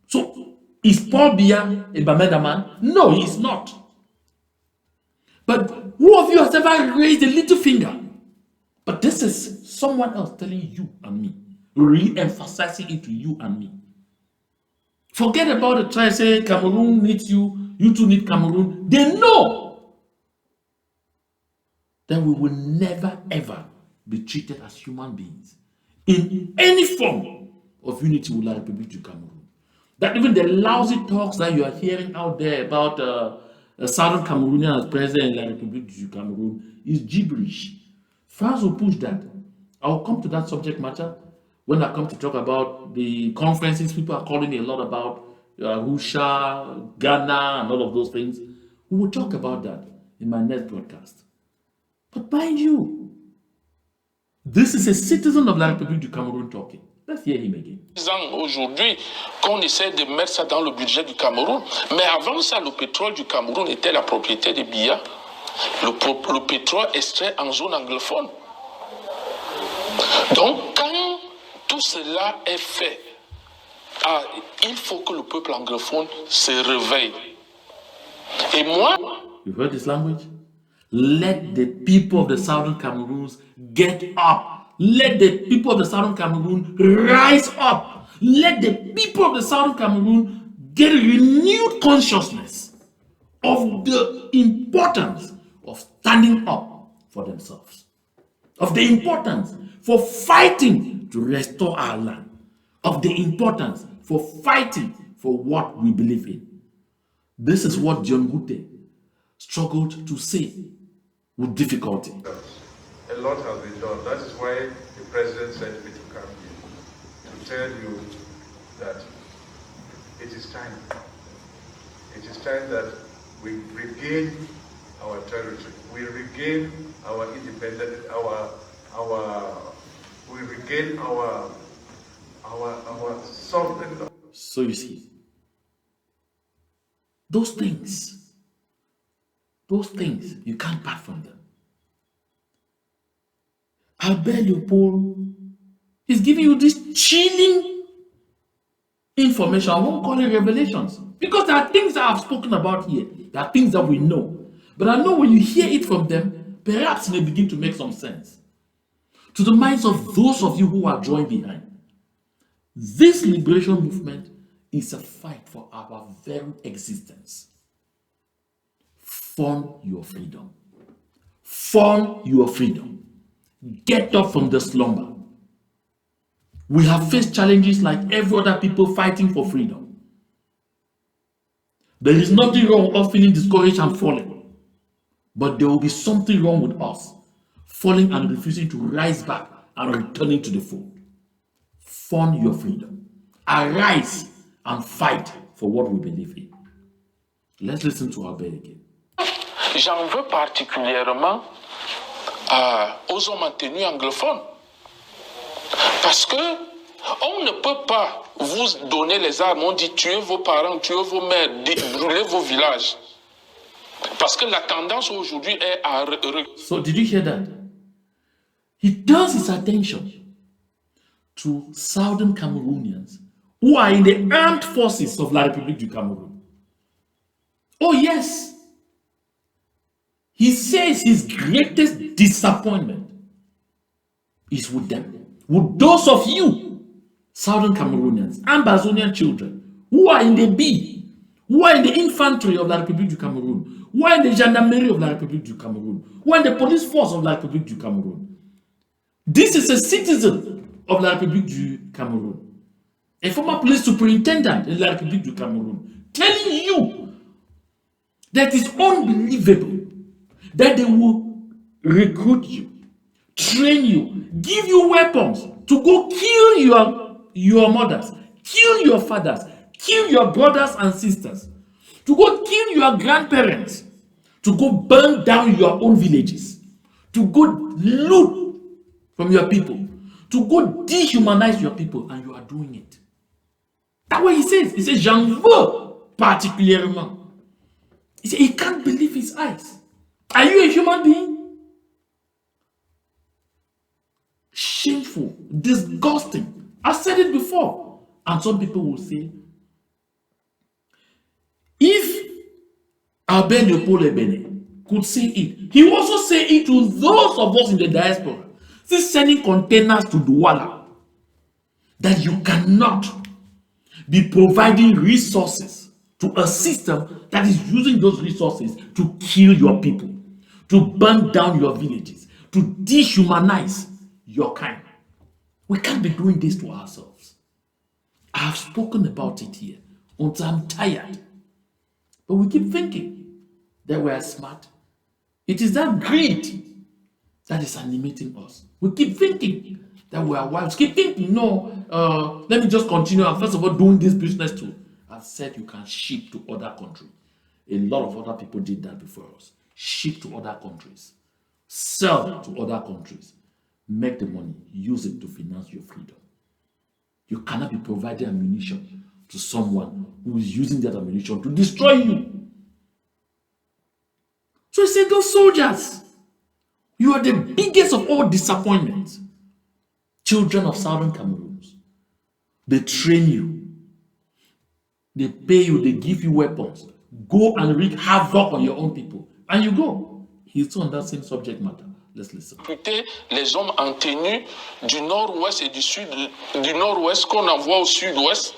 So, is Paul Biya a Bamenda man? No, he is not. But who of you has ever raised a little finger? But this is someone else telling you and me, re-emphasizing it to you and me. Forget about the try say Cameroon needs you, you two need Cameroon. They know that we will never ever be treated as human beings in any form of unity with La République du Cameroon. That even the lousy talks that you are hearing out there about a Southern Cameroonian as president in La République du Cameroon is gibberish. France will push that. I'll come to that subject matter when I come to talk about the conferences people are calling a lot about, Arusha, Ghana, and all of those things. We will talk about that in my next broadcast. But mind you, this is a citizen of La République du Cameroun talking. Let's hear him again. Aujourd'hui, qu'on essaie de mettre ça dans le budget du Cameroun, mais avant ça, le pétrole du Cameroun était la propriété de Biya. Le pétrole extrait en zone anglophone. Donc, quand tout cela est fait, il faut que le peuple anglophone se réveille. Et moi... You heard this language? Let the people of the Southern Cameroons get up. Let the people of the Southern Cameroon rise up. Let the people of the Southern Cameroon get a renewed consciousness of the importance of standing up for themselves. Of the importance for fighting to restore our land. Of the importance for fighting for what we believe in. This is what John Gute struggled to say with difficulty. A lot has been done. That is why the president sent me to come here, to tell you that it is time. It is time that we regain our territory. We regain our independence, we regain our our sovereign. So you see, those things, you can't part from them. Albert Leopold is giving you this chilling information. I won't call it revelations, because there are things that I've spoken about here. There are things that we know. But I know when you hear it from them, perhaps it may begin to make some sense to the minds of those of you who are joined behind. This liberation movement is a fight for our very existence. Fund your freedom. Fund your freedom. Get up from the slumber. We have faced challenges like every other people fighting for freedom. There is nothing wrong with us feeling discouraged and falling. But there will be something wrong with us falling and refusing to rise back and returning to the fold. Fund your freedom. Arise and fight for what we believe in. Let's listen to Albert again. J'en veux particulièrement aux hommes en tenue anglophone. Parce que on ne peut pas vous donner les armes, on dit tuez vos parents, tuez vos mères, brûlez vos villages. Parce que la tendance aujourd'hui est à... So did you hear that? He turns his attention to Southern Cameroonians who are in the armed forces of La République du Cameroon. Oh yes. He says his greatest disappointment is with them. With those of you, Southern Cameroonians, Ambazonian children, who are in the B, who are in the infantry of La République du Cameroon, who are in the gendarmerie of La République du Cameroon, who are in the police force of La République du Cameroon. This is a citizen of La République du Cameroon, a former police superintendent in La République du Cameroon, telling you that it's unbelievable that they will recruit you, train you, give you weapons to go kill your mothers, kill your fathers, kill your brothers and sisters, to go kill your grandparents, to go burn down your own villages, to go loot from your people, to go dehumanize your people, and you are doing it. That's what he says. He says, j'en veux particulièrement. He said, he can't believe his eyes. Are you a human being? Shameful, disgusting. I said it before. And some people will say, if Albert Leopold Ebene could say it, he will also say it to those of us in the diaspora, still sending containers to Douala, that you cannot be providing resources to a system that is using those resources to kill your people, to burn down your villages, to dehumanize your kind. We can't be doing this to ourselves. I have spoken about it here until I'm tired. But we keep thinking that we are smart. It is that greed that is animating us. We keep thinking that we are wise. Keep thinking, no, let me just continue. And first of all, doing this business too. I've said you can ship to other countries. A lot of other people did that before us. Ship to other countries. Sell to other countries. Make the money. Use it to finance your freedom. You cannot be providing ammunition to someone who is using that ammunition to destroy you. So he said, those soldiers, you are the biggest of all disappointments. Children of Southern Cameroon. They train you. They pay you. They give you weapons. Go and wreak havoc on your own people. And you go. He's still on that same subject matter. Let's listen. Les hommes en tenue du nord-ouest et du nord-ouest qu'on envoie au sud-ouest,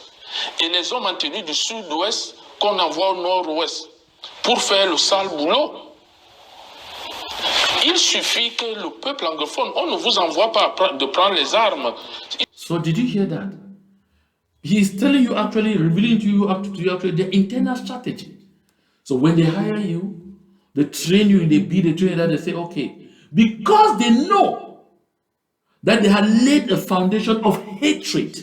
et les hommes en tenue du sud-ouest qu'on envoie au nord-ouest pour faire le sale boulot. Il suffit que le peuple anglophone, on ne vous envoie pas de prendre les armes. So did you hear that? He is telling you, actually revealing to you actually their internal strategy. So when they hire you, they train you in the B, they train you that, they say, okay, because they know that they had laid a foundation of hatred,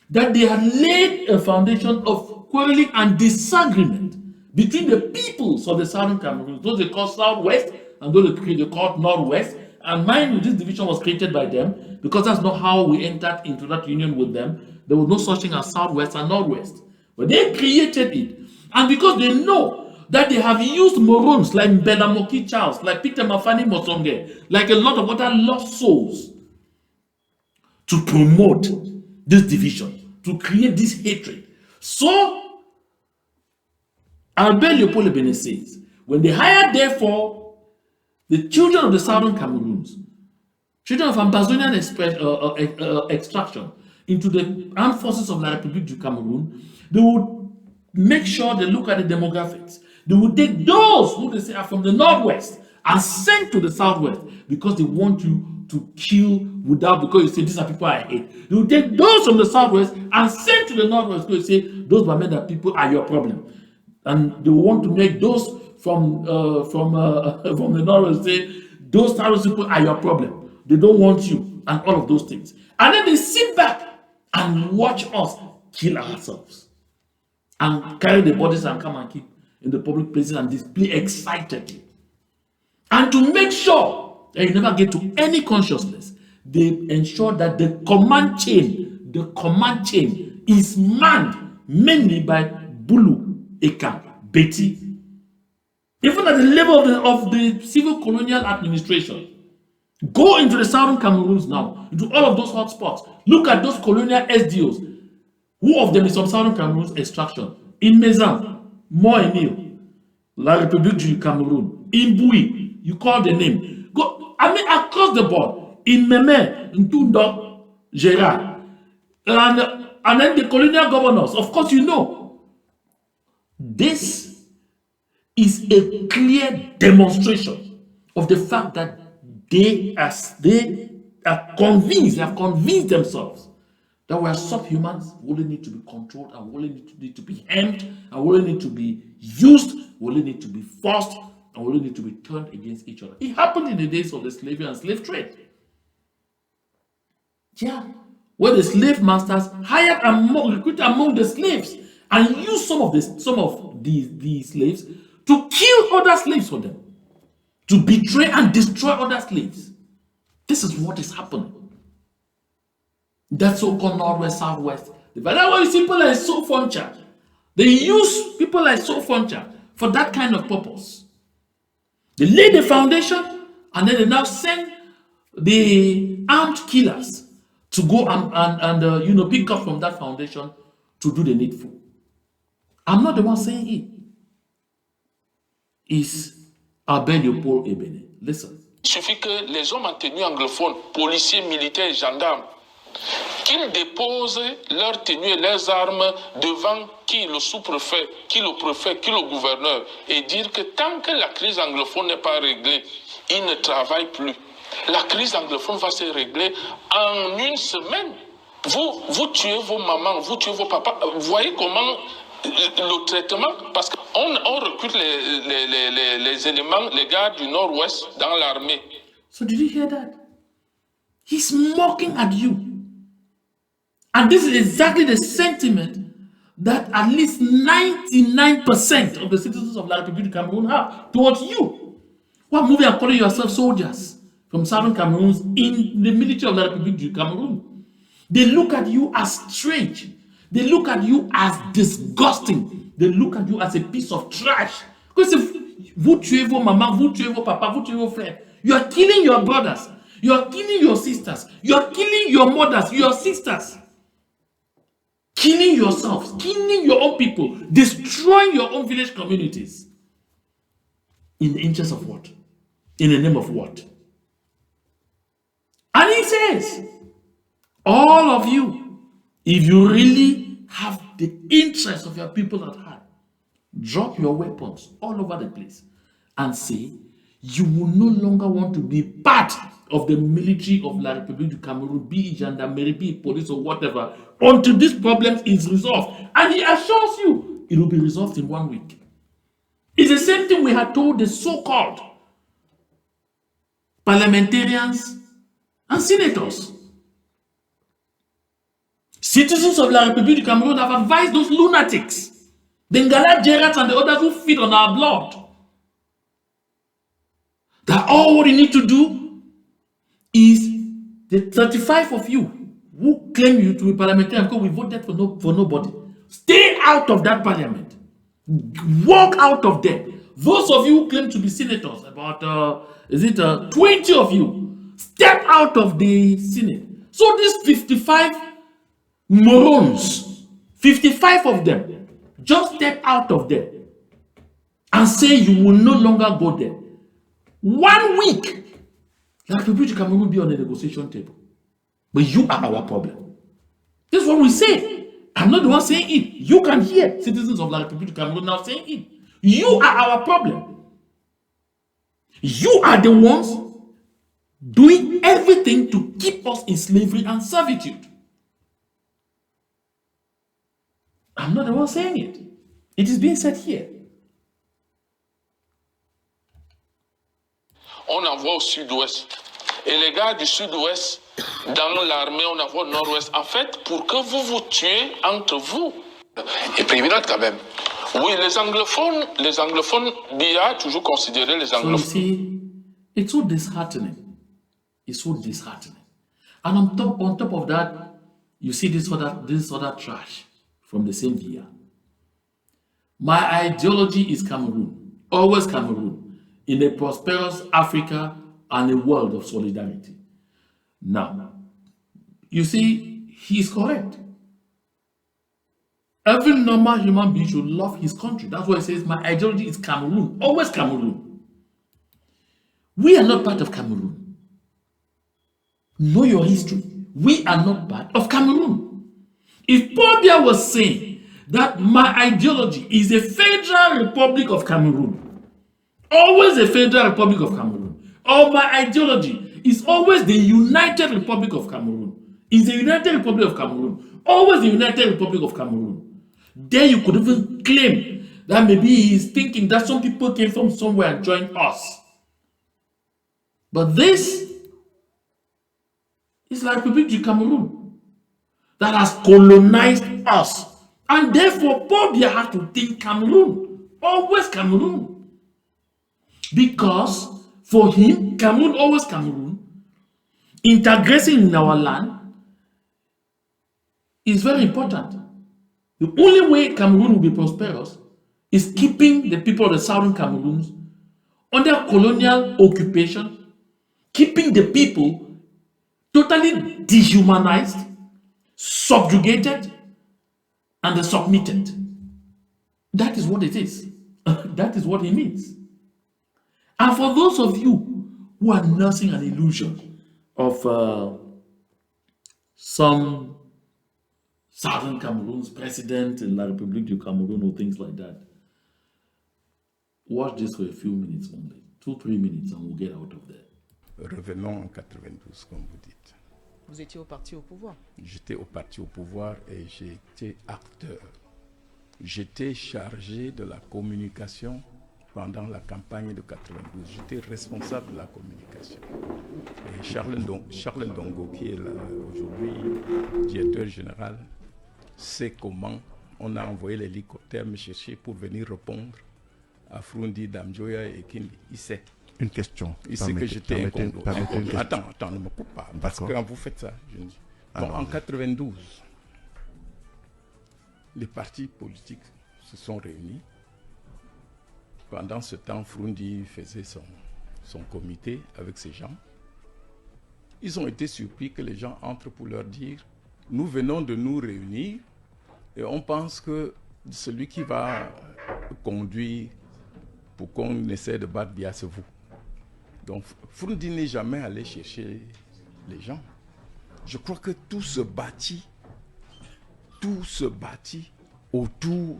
that they had laid a foundation of quarreling and disagreement between the peoples of the Southern Cameroon, those they call Southwest and those they call Northwest, And mind you, this division was created by them because that's not how we entered into that union with them. There was no such thing as Southwest and Northwest. But they created it. And because they know that they have used morons like Mbelamoki Charles, like Peter Mafani Mosonge, like a lot of other lost souls to promote this division, to create this hatred. So, Albert Leopold Ebene says, when they hired, therefore, the children of the southern Cameroons, children of Amazonian extraction, into the armed forces of La République du Cameroon, they would make sure they look at the demographics. They would take those who they say are from the northwest and send to the southwest because they want you to kill without, because you say these are people I hate. They would take those from the southwest and send to the northwest because you say those Bamenda people are your problem. And they want to make those from the northwest say those southwest people are your problem. They don't want you and all of those things. And then they sit back and watch us kill ourselves and carry the bodies and come and keep in the public places and display excitedly. And to make sure that you never get to any consciousness, they ensure that the command chain is manned mainly by Bulu, Eka, Betty. Even at the level of the civil colonial administration, go into the southern Cameroons now, into all of those hotspots. Look at those colonial SDOs. Who of them is from southern Cameroon's extraction? In Mezan, Moenil, La République du Cameroun, in Bui, you call the name. Go, I mean, across the board, in Meme, in Tundo, Gérard, and then the colonial governors. Of course, you know. This is a clear demonstration of the fact that they are convinced, they have convinced themselves that we are subhumans, we only need to be controlled, and we only need to be hemmed, and we only need to be used, we only need to be forced, and we only need to be turned against each other. It happened in the days of the slavery and slave trade. Yeah, where the slave masters hired and recruited among the slaves and used some of these slaves to kill other slaves for them, to betray and destroy other slaves. This is what is happening. That so-called Northwest, Southwest. That's why you see people like Sofoncha. They use people like Sofoncha for that kind of purpose. They lay the foundation and then they now send the armed killers to go and pick up from that foundation to do the needful. I'm not the one saying it. It's Albert Leopold Ebene. Listen. Il suffit que les hommes en tenue anglophone, policiers, militaires, gendarmes, qu'ils déposent leurs tenues et leurs armes devant qui, le sous-préfet, qui le préfet, qui le gouverneur, et dire que tant que la crise anglophone n'est pas réglée, ils ne travaillent plus. La crise anglophone va se régler en une semaine. Vous tuez vos mamans, vous tuez vos papas. Vous voyez comment le traitement, parce qu'on recrute les éléments, les gars du Nord-Ouest dans l'armée. So did you hear that? He's mocking at you. And this is exactly the sentiment that at least 99% of the citizens of La République du Cameroon have towards you. Who are moving and calling yourself soldiers from southern Cameroon in the military of La République du Cameroon. They look at you as strange. They look at you as disgusting. They look at you as a piece of trash. Because if vous tuez vos mamans, vous tuez vos papas, vous tuez vos frères, you are killing your brothers. You are killing your sisters. You are killing your mothers, your sisters. Killing yourselves, killing your own people, destroying your own village communities. In the interest of what? In the name of what? And he says, all of you, if you really have the interest of your people at heart, drop your weapons all over the place and say, you will no longer want to be part of the military of La République du Cameroon, be it gendarmerie, be it police or whatever, until this problem is resolved. And he assures you it will be resolved in 1 week. It's the same thing we had told the so-called parliamentarians and senators. Citizens of La République du Cameroon have advised those lunatics, the Ngala Gerrats and the others who feed on our blood, that all what you need to do is the 35 of you who claim you to be parliamentarian because we voted for nobody. Stay out of that parliament. Walk out of there. Those of you who claim to be senators, about 20 of you, step out of the Senate. So these 55 morons, 55 of them, just step out of there and say you will no longer go there. 1 week, like the British Cameroon will be on the negotiation table. But you are our problem. This is what we say. I'm not the one saying it. You can hear citizens of La Republic of Cameroon now saying it. You are our problem. You are the ones doing everything to keep us in slavery and servitude. I'm not the one saying it. It is being said here. On envoie au sud-ouest. Et les gars du sud-ouest, dans l'armée, on envoie au nord-ouest. En fait, pour que vous vous tuez entre vous. Et prévenante quand même. Oui, les anglophones, Biya a toujours considéré les anglophones. So you see, it's so disheartening. It's so disheartening. And on top of that, you see this other trash from the same Biya. My ideology is Cameroon, always Cameroon, in a prosperous Africa and a world of solidarity. Now, you see, he's correct. Every normal human being should love his country. That's why he says, my ideology is Cameroon, always Cameroon. We are not part of Cameroon. Know your history. We are not part of Cameroon. If Paul Biya was saying that my ideology is a federal republic of Cameroon, always a federal republic of Cameroon, or my ideology is always the United Republic of Cameroon, is the United Republic of Cameroon, always the United Republic of Cameroon, then you could even claim that maybe he's thinking that some people came from somewhere and joined us. But this is like Republic du Cameroon that has colonized us. And therefore, Paul Biya had to think Cameroon, always Cameroon. Because for him, Cameroon, always Cameroon, integration in our land is very important. The only way Cameroon will be prosperous is keeping the people of the southern Cameroons under colonial occupation, keeping the people totally dehumanized, subjugated, and submitted. That is what it is. That is what it means. And for those of you who are nursing an illusion of some Southern Cameroon's president in La République du Cameroun or things like that, watch this for a few minutes only, 2-3 minutes, and we'll get out of there. Revenons en 92, comme vous dites. Vous étiez au parti au pouvoir. J'étais au parti au pouvoir et j'étais acteur. J'étais chargé de la communication pendant la campagne de 92. J'étais responsable de la communication. Et Charles Ndongo, qui est aujourd'hui directeur général, sait comment on a envoyé l'hélicoptère me chercher pour venir répondre à Frundi, Damjoya et Kindi. Il sait. Une question. Il sait que j'étais un Attends, ne me coupe pas. Parce que quand vous faites ça, je dis. Bon, en 92, les partis politiques se sont réunis. Pendant ce temps, Frundi faisait son comité avec ces gens. Ils ont été surpris que les gens entrent pour leur dire « Nous venons de nous réunir et on pense que celui qui va conduire pour qu'on essaie de battre Biya, c'est vous. » Donc, Frundi n'est jamais allé chercher les gens. Je crois que tout se bâtit autour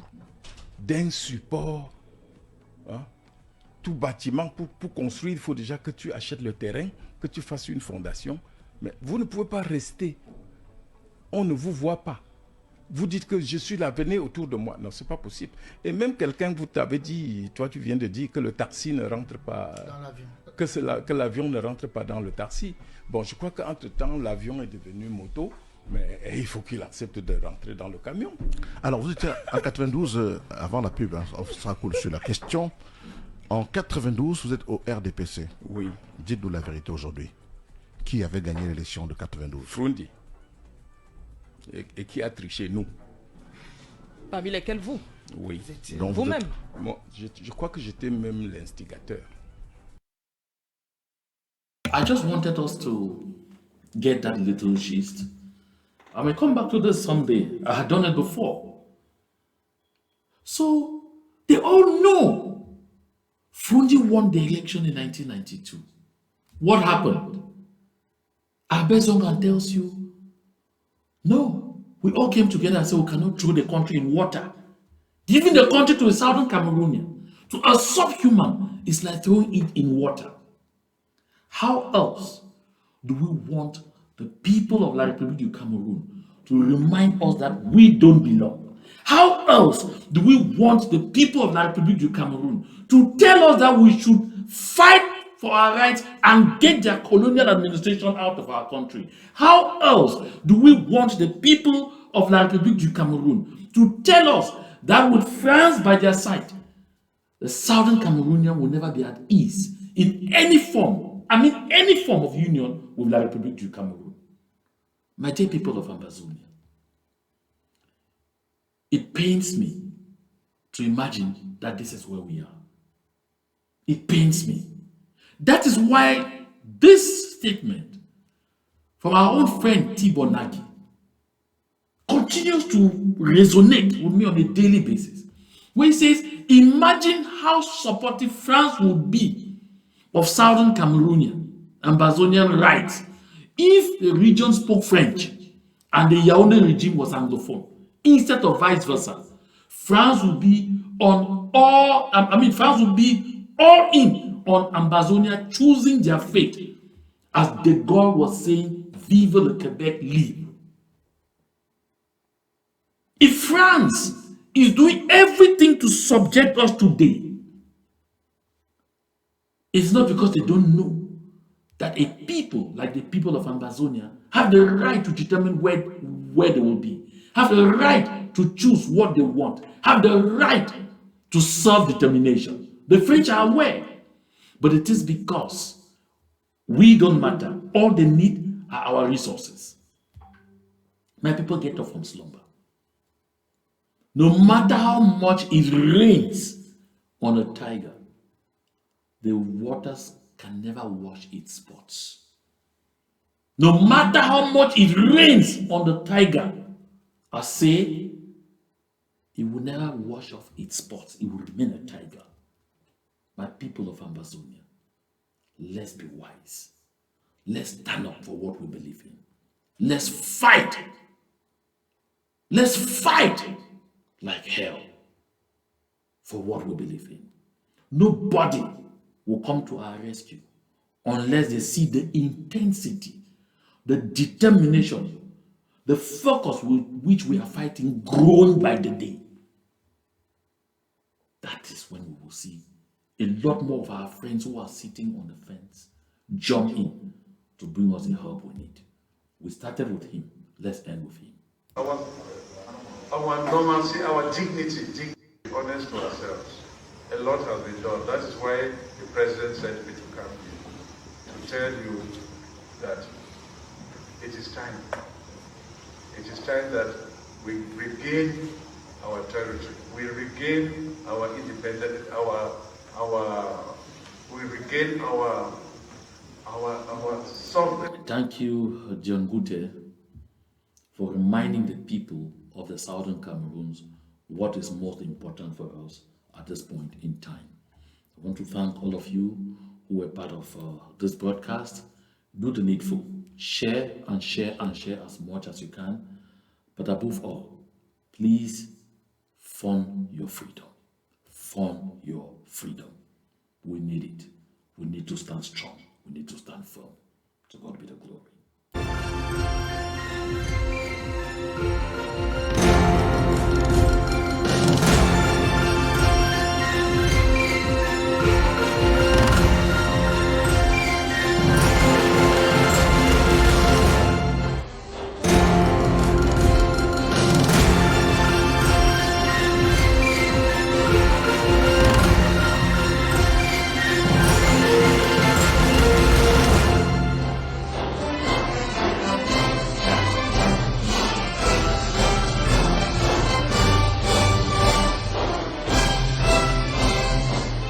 d'un support. Hein? Tout bâtiment, pour construire, il faut déjà que tu achètes le terrain, que tu fasses une fondation. Mais vous ne pouvez pas rester. On ne vous voit pas. Vous dites que je suis là, venez autour de moi. Non, ce n'est pas possible. Et même quelqu'un vous t'avait dit, toi tu viens de dire que le taxi ne rentre pas dans l'avion. Que l'avion ne rentre pas dans le taxi. Bon, je crois qu'entre-temps, l'avion est devenu moto, mais il faut qu'il accepte de rentrer dans le camion. Alors, vous étiez en 92, avant la pub, hein, ça coule sur la question. En 92, vous êtes au RDPC. Oui. Dites-nous la vérité aujourd'hui. qui avait gagné l'élection de 92? Frundi. Et qui a triché? Nous. Parmi lesquels vous? Oui. Donc vous Vous-même? Moi, je crois que j'étais même l'instigateur. I just wanted us to get that little gist. I may come back to this someday. I had done it before. So they all know Frundi won the election in 1992. What happened? Abezonga tells you, no, we all came together and said we cannot throw the country in water. Giving the country to a southern Cameroonian, to a subhuman, is like throwing it in water. How else do we want the people of La République du Cameroon to remind us that we don't belong? How else do we want the people of La République du Cameroon to tell us that we should fight for our rights and get their colonial administration out of our country? How else do we want the people of La République du Cameroon to tell us that with France by their side, the southern Cameroonian will never be at ease in any form, any form of union with La République du Cameroon? My dear people of Ambazonia, it pains me to imagine that this is where we are. It pains me. That is why this statement from our own friend Tibo Nagi continues to resonate with me on a daily basis. Where he says, imagine how supportive France would be of Southern Cameroonian and Ambazonian rights if the region spoke French and the Yaoundé regime was Anglophone, instead of vice versa. France would be France would be all in on Ambazonia choosing their fate, as De Gaulle was saying, Vive le Québec libre. If France is doing everything to subject us today, it's not because they don't know that a people like the people of Ambazonia have the right to determine where they will be, have the right to choose what they want, have the right to self-determination. The French are aware, but it is because we don't matter. All they need are our resources. My people, get up from slumber. No matter how much it rains on a tiger, the waters can never wash its spots. No matter how much it rains on the tiger, I say, it will never wash off its spots. It will remain a tiger. My people of Ambazonia, let's be wise. Let's stand up for what we believe in. Let's fight. Let's fight like hell for what we believe in. Nobody will come to our rescue unless they see the intensity, the determination, the focus with which we are fighting growing by the day. That is when we will see a lot more of our friends who are sitting on the fence jump in to bring us the help we need. We started with him. Let's end with him. Our normalcy, our dignity, be honest to ourselves. A lot has been done. That is why the president sent me to come here, to tell you that it is time. It is time that we regain our territory. We regain our independence, we regain our sovereignty. Thank you, John Gute, for reminding the people of the Southern Cameroons what is most important for us at this point in time. I want to thank all of you who were part of this broadcast. Do the needful. Share and share and share as much as you can. But above all, please fund your freedom. Fund your freedom. We need it. We need to stand strong. We need to stand firm. To God be the glory.